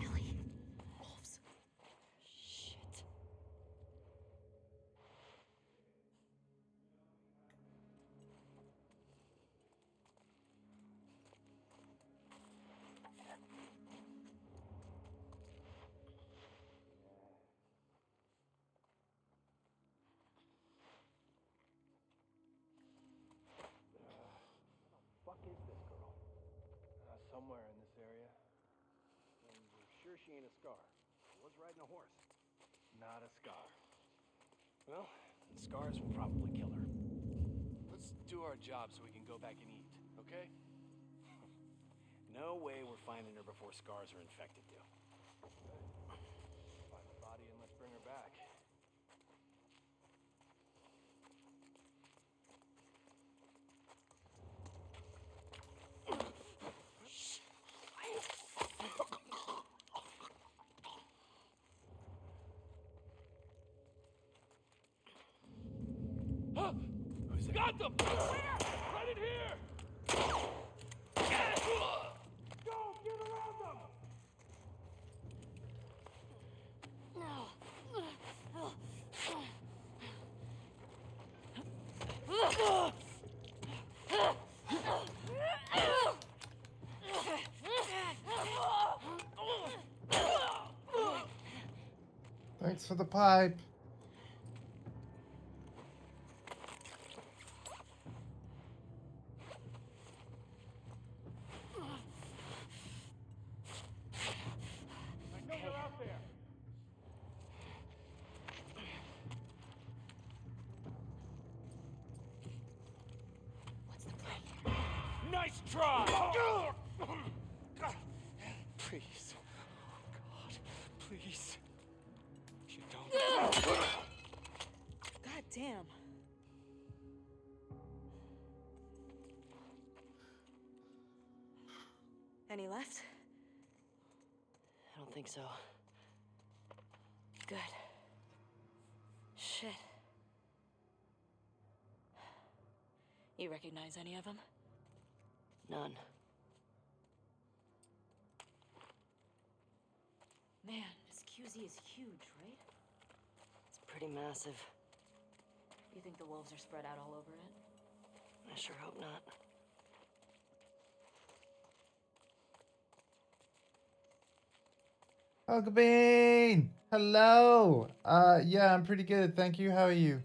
Ellie. Wolves. Shit. Fuck is this girl? Somewhere in this area. And we're sure she ain't a scar. What's riding a horse? Not a scar. Well, scars will probably kill her. Let's do our job so we can go back and eat, okay? No way we're finding her before scars are infected, Joe. Find the body and let's bring her back. Who's it? Got them! Where? Right in here! Go! Get around them! Thanks for the pipe. I know you're out there! What's the plan? Nice try! Please. Oh, God. Please. You don't. God damn. Any left? I don't think so. Good. Shit. You recognize any of them? None. Man, this QZ is huge, right? It's pretty massive. You think the wolves are spread out all over it? I sure hope not. Hucklebean! Hello! Yeah, I'm pretty good. Thank you. How are you?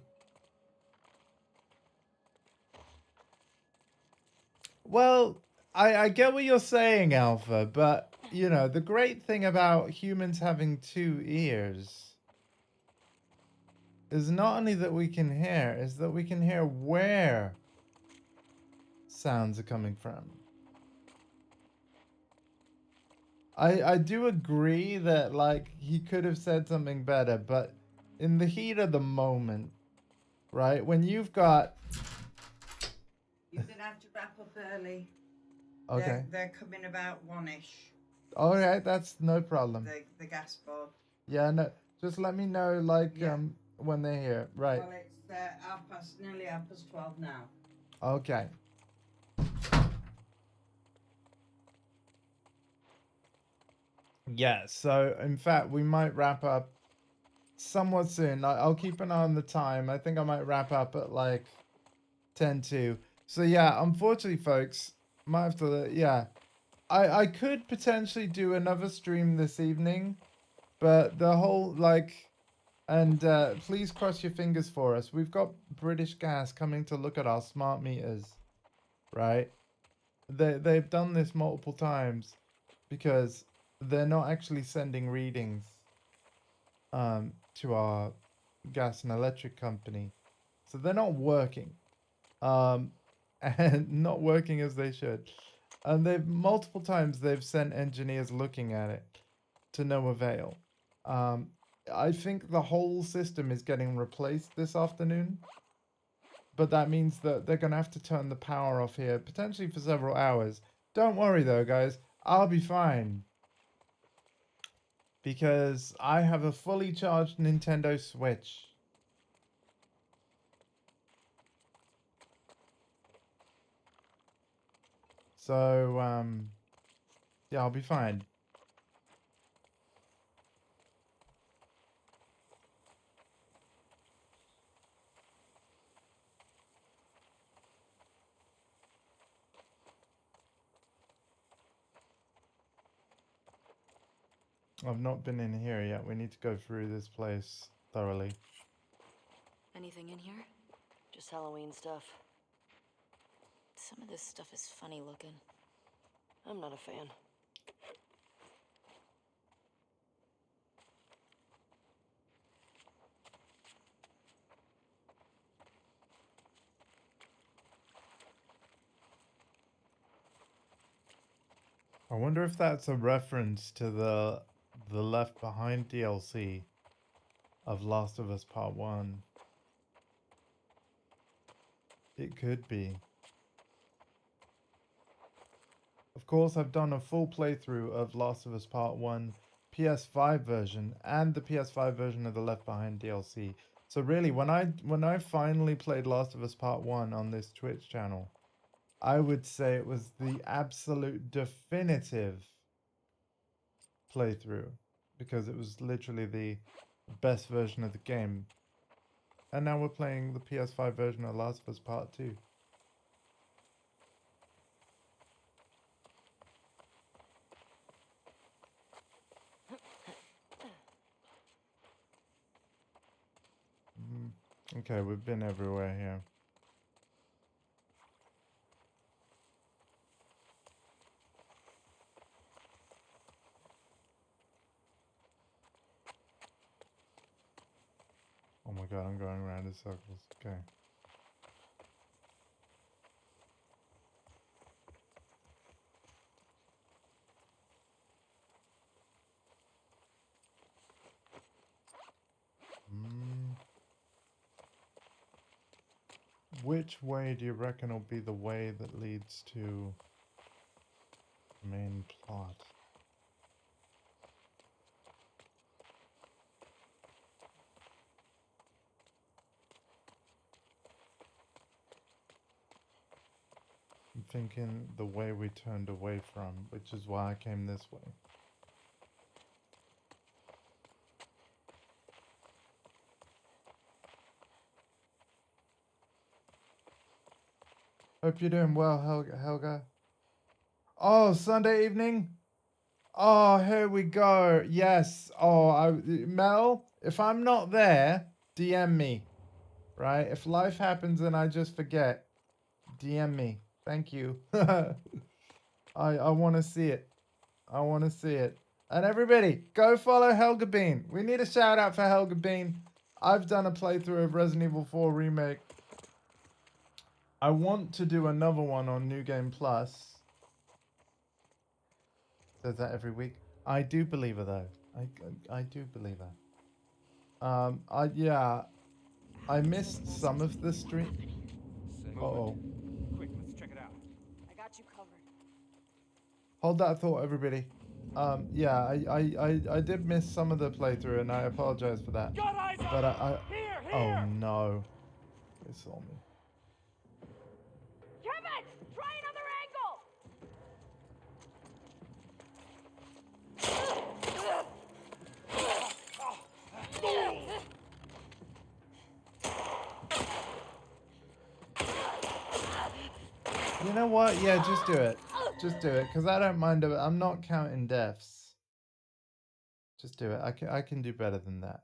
Well, I get what you're saying, Alpha, but, you know, the great thing about humans having 2 ears is not only that we can hear, is that we can hear where sounds are coming from. I do agree that, like, he could have said something better, but in the heat of the moment, right, when you've got... You're gonna have to wrap up early. Okay. They're coming about 1ish. All right, that's no problem. The gas board. Yeah, no, just let me know, like, Yeah. when they're here. Right. Well, it's nearly 12:30 now. Okay. Yeah, so in fact, we might wrap up somewhat soon. I'll keep an eye on the time. I think I might wrap up at like 10 to. So yeah, unfortunately, folks, might have to, yeah. I could potentially do another stream this evening, but the whole, like, and please cross your fingers for us. We've got British Gas coming to look at our smart meters, right? They've done this multiple times because they're not actually sending readings to our gas and electric company, so they're not working, and not working as they should. And they've multiple times they've sent engineers looking at it to no avail. I think the whole system is getting replaced this afternoon, but that means that they're gonna have to turn the power off here potentially for several hours. Don't worry though, guys, I'll be fine because I have a fully charged Nintendo Switch. So, yeah, I'll be fine. I've not been in here yet. We need to go through this place thoroughly. Anything in here? Just Halloween stuff. Some of this stuff is funny looking. I'm not a fan. I wonder if that's a reference to the Left Behind DLC of Last of Us Part 1. It could be. Of course, I've done a full playthrough of Last of Us Part 1 PS5 version and the PS5 version of the Left Behind DLC. So really, when I finally played Last of Us Part 1 on this Twitch channel, I would say it was the absolute definitive playthrough because it was literally the best version of the game. And now we're playing the PS5 version of Last of Us Part 2. Okay, we've been everywhere here. Oh my god, I'm going around in circles. Okay. Which way do you reckon will be the way that leads to main plot? thinking the way we turned away from, which is why I came this way. Hope you're doing well, Helga. Oh, Sunday evening? Oh, here we go. Yes. Oh, Mel, if I'm not there, DM me. Right? If life happens and I just forget, DM me. Thank you. I want to see it. I want to see it. And everybody, go follow Helga Bean. We need a shout out for Helga Bean. I've done a playthrough of Resident Evil 4 Remake. I want to do another one on New Game Plus. Says that every week. I do believe her though. I do believe her. Yeah. I missed some of the stream. Uh-oh. Quick, let's check it out. I got you covered. Hold that thought, everybody. Yeah, I did miss some of the playthrough, and I apologize for that. Got eyes on But him! Here! oh no, they saw me. Kevin! Try another angle! You know what? Yeah, just do it. Just do it, because I don't mind it. I'm not counting deaths. Just do it. I can do better than that.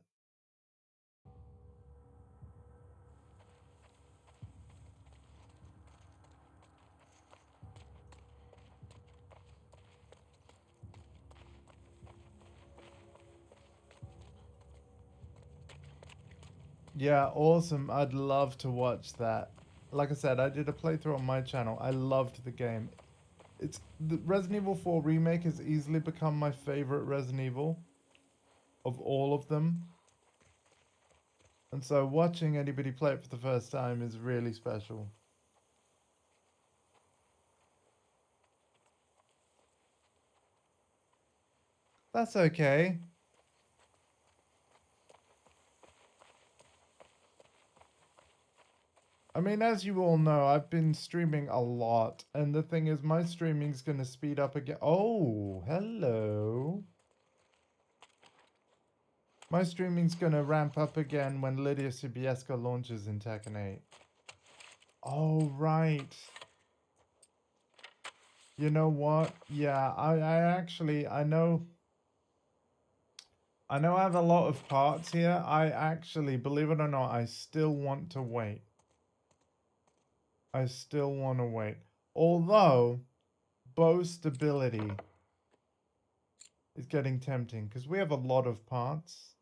Yeah, awesome. I'd love to watch that. Like I said, I did a playthrough on my channel. I loved the game. It's the Resident Evil 4 Remake has easily become my favorite Resident Evil of all of them. And so watching anybody play it for the first time is really special. That's okay. I mean, as you all know, I've been streaming a lot. And the thing is, my streaming's going to speed up again. Oh, hello. My streaming's going to ramp up again when Lydia Sobieska launches in Tekken 8. Oh, right. You know what? Yeah, I actually, I know I have a lot of parts here. I actually, believe it or not, I still want to wait. I still want to wait. Although, bow stability is getting tempting because we have a lot of parts.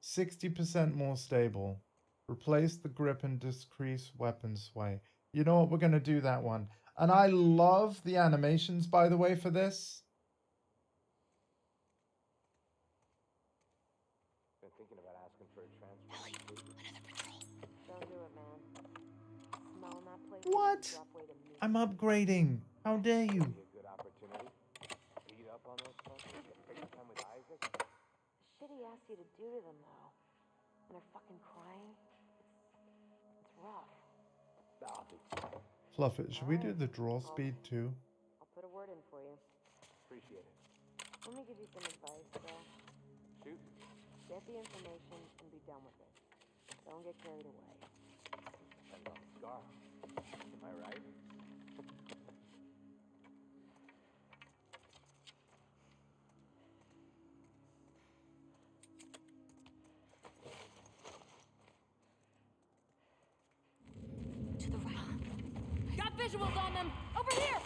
60% more stable. Replace the grip and decrease weapon sway. You know what? We're going to do that one. And I love the animations, by the way, for this. Been thinking about asking for a transfer. Don't do it, man. Smelling that place. What? Drop weight immediately. I'm upgrading. How dare you? Be a good opportunity. Beat up on those folks. Take some time with Isaac. The shit he asked you to do to them, though. And they're fucking crying. It's rough. I'll be Fluff it. Should we do the draw speed too? I'll put a word in for you. appreciate it. Let me give you some advice, though. Shoot. Get the information and be done with it. Don't get carried away. Depends on the scar. Am I right? To the right. Got visuals on them! Over here!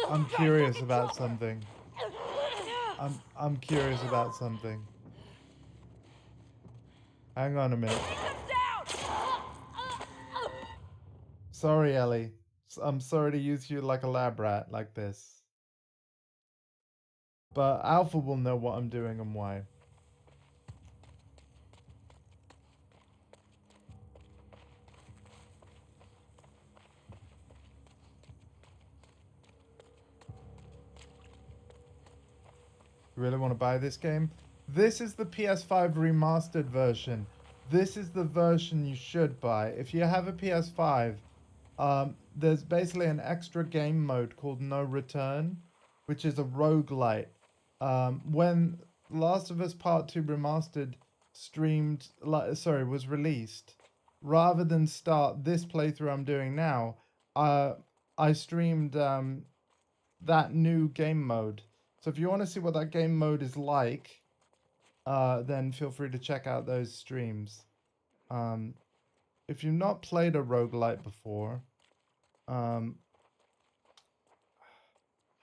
I'm curious about something. I'm curious about something. Hang on a minute. Sorry, Ellie. I'm sorry to use you like a lab rat like this. But Alpha will know what I'm doing and why. You really want to buy this game? This is the PS5 remastered version. this is the version you should buy. If you have a PS5, there's basically an extra game mode called No Return, which is a roguelite. When Last of Us Part 2 Remastered was released, rather than start this playthrough I'm doing now, I streamed that new game mode. So if you want to see what that game mode is like, then feel free to check out those streams. If you've not played a roguelite before, how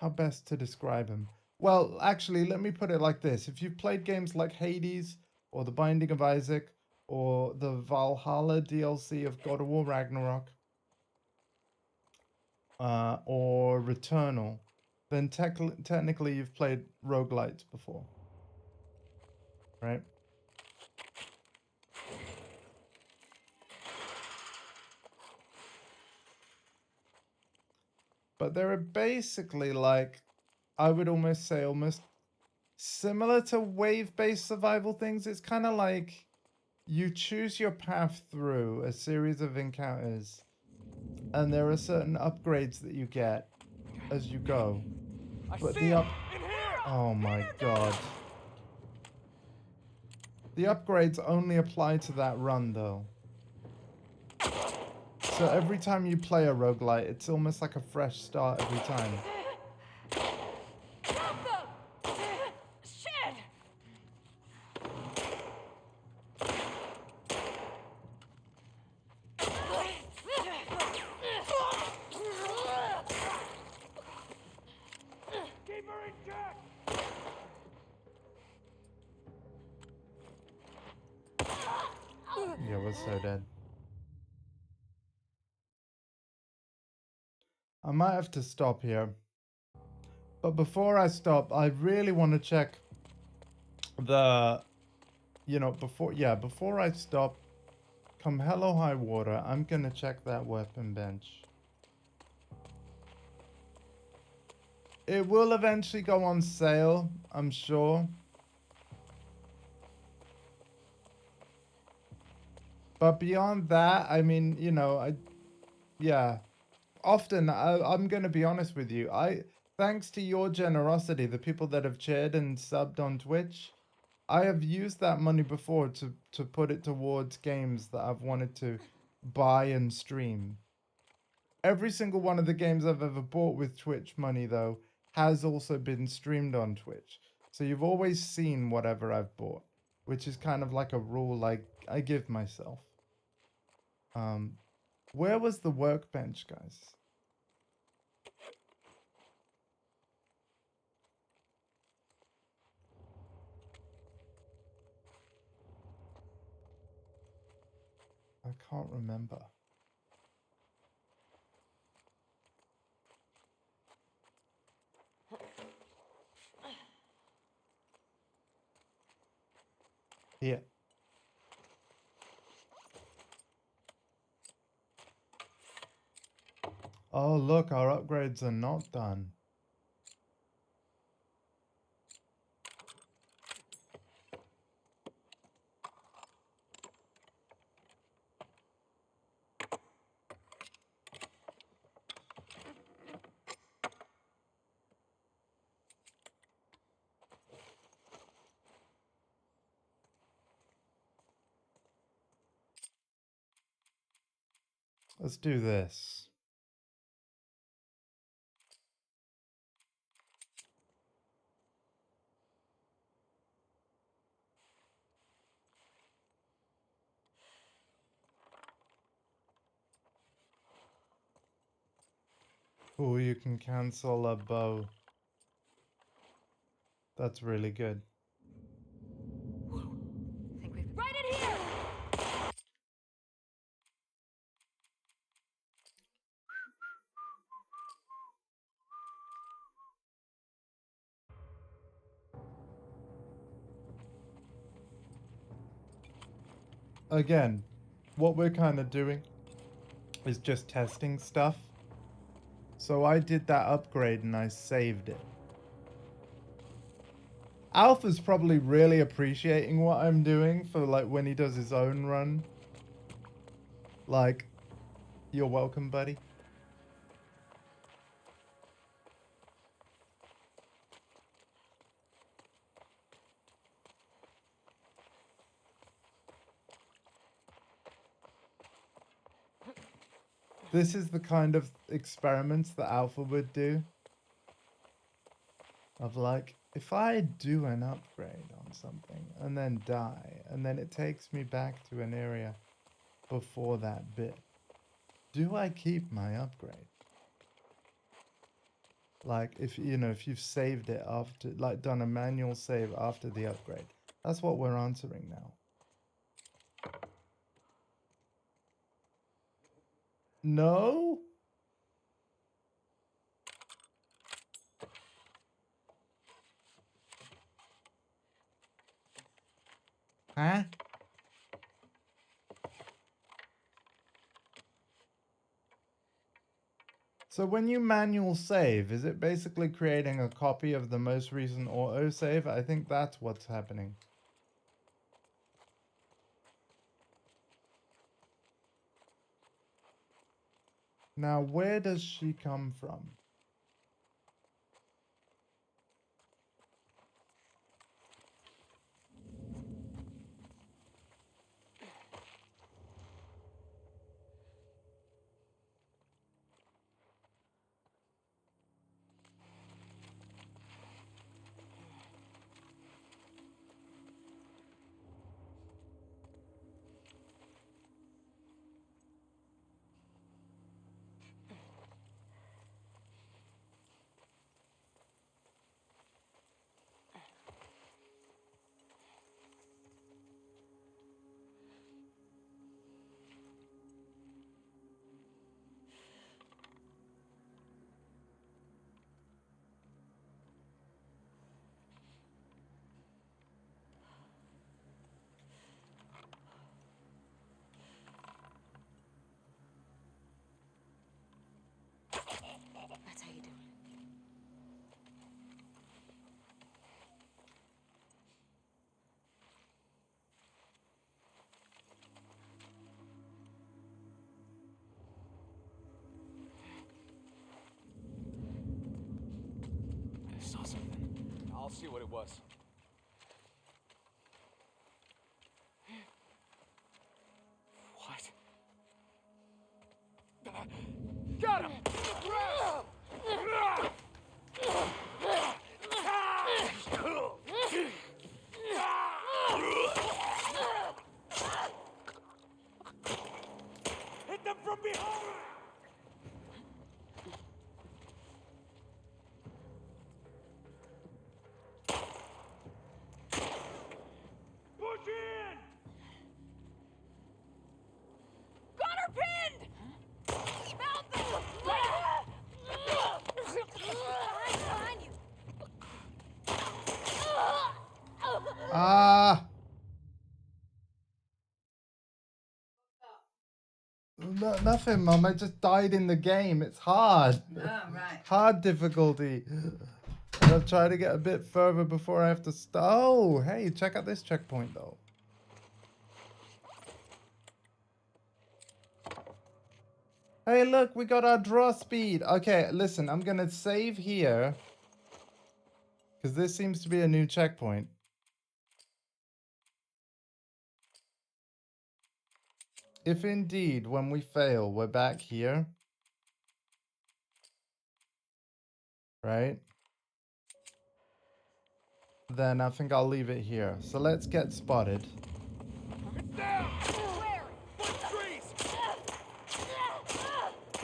best to describe them? Well, actually, let me put it like this. If you've played games like Hades, or The Binding of Isaac, or the Valhalla DLC of God of War Ragnarok, or Returnal, then technically you've played roguelites before, right? But they're basically like, I would almost say, almost similar to wave-based survival things. It's kind of like you choose your path through a series of encounters, and there are certain upgrades that you get as you go. But oh my god. The upgrades only apply to that run, though. So every time you play a roguelite, it's almost like a fresh start every time. Shit! Keep her in check! Yeah, we're so dead. I might have to stop here. But before I stop, I really want to check the, before I stop, come hell or high water, I'm going to check that weapon bench. It will eventually go on sale, I'm sure. But beyond that, I mean, often I'm going to be honest with you. Thanks to your generosity, the people that have cheered and subbed on Twitch, I have used that money before to put it towards games that I've wanted to buy and stream. Every single one of the games I've ever bought with Twitch money, though, has also been streamed on Twitch. So you've always seen whatever I've bought, which is kind of like a rule I give myself. Where was the workbench, guys? I can't remember. Here. Oh, look, our upgrades are not done. Let's do this. Oh, you can cancel a bow. That's really good. Think we've right in here! Again, what we're kind of doing is just testing stuff. So I did that upgrade and I saved it. Alpha's probably really appreciating what I'm doing for like when he does his own run. Like, you're welcome, buddy. This is the kind of experiments that Alpha would do. Of like, if I do an upgrade on something and then die, and then it takes me back to an area before that bit, do I keep my upgrade? Like, if you know, if you've saved it after, like, done a manual save after the upgrade. That's what we're answering now. No? Huh? So when you manual save, is it basically creating a copy of the most recent autosave? I think that's what's happening. Now, where does she come from? That's how you do it. I saw something. I'll see what it was. What? Got him! Hit them from behind! Push in! Got her pinned! Found them! Behind you! Ah! Nothing, Mum. I just died in the game. It's hard. Oh, right. Hard difficulty. I'll try to get a bit further before I have to start. Oh, hey, check out this checkpoint, though. Hey, look, we got our draw speed. Okay, listen, I'm going to save here. Because this seems to be a new checkpoint. If indeed, when we fail, we're back here. Right? Then I think I'll leave it here. So let's get spotted.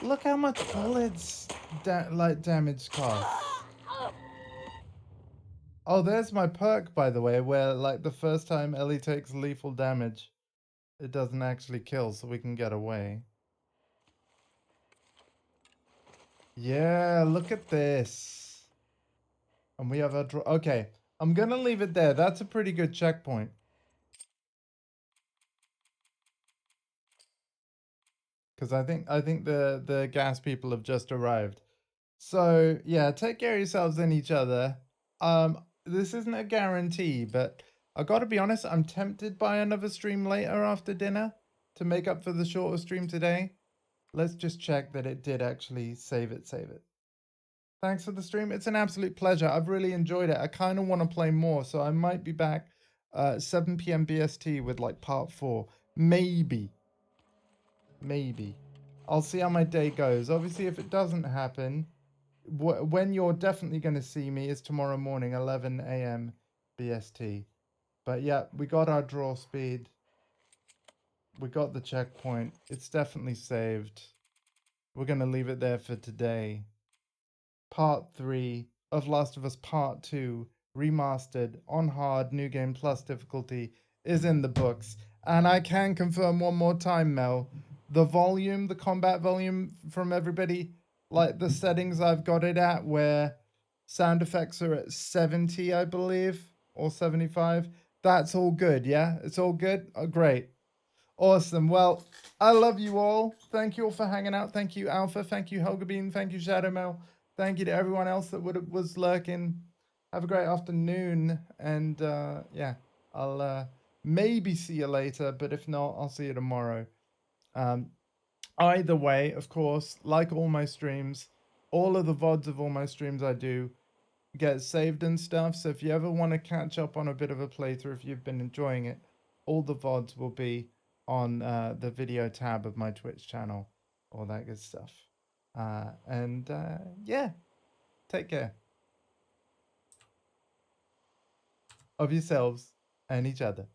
Look how much bullets damage cost. Oh, there's my perk, by the way, where like the first time Ellie takes lethal damage, it doesn't actually kill, so we can get away. Yeah, look at this. And we have a draw. Okay, I'm gonna leave it there. That's a pretty good checkpoint. Because I think the gas people have just arrived. So yeah, take care of yourselves and each other. this isn't a guarantee, but I got to be honest, I'm tempted by another stream later after dinner to make up for the shorter stream today. Let's just check that it did actually save it. Thanks for the stream. It's an absolute pleasure. I've really enjoyed it. I kind of want to play more, so I might be back 7 p.m. BST with like part 4. Maybe. I'll see how my day goes. Obviously, if it doesn't happen, when you're definitely going to see me is tomorrow morning, 11 a.m. BST. But yeah, we got our draw speed. We got the checkpoint. It's definitely saved. We're going to leave it there for today. Part 3 of Last of Us Part 2, remastered on hard, new game plus difficulty, is in the books. And I can confirm one more time, Mel, the volume, the combat volume from everybody, like the settings I've got it at, where sound effects are at 70, I believe, or 75. That's all good, yeah? It's all good? Oh, great. Awesome. Well, I love you all. Thank you all for hanging out. Thank you, Alpha. Thank you, Helga Bean. Thank you, Shadow Mel. Thank you to everyone else that was lurking. Have a great afternoon. And yeah, I'll maybe see you later. But if not, I'll see you tomorrow. Either way, of course, like all my streams, all of the VODs of all my streams I do get saved and stuff. So if you ever want to catch up on a bit of a playthrough, if you've been enjoying it, all the VODs will be on the video tab of my Twitch channel, all that good stuff. Yeah, take care of yourselves and each other.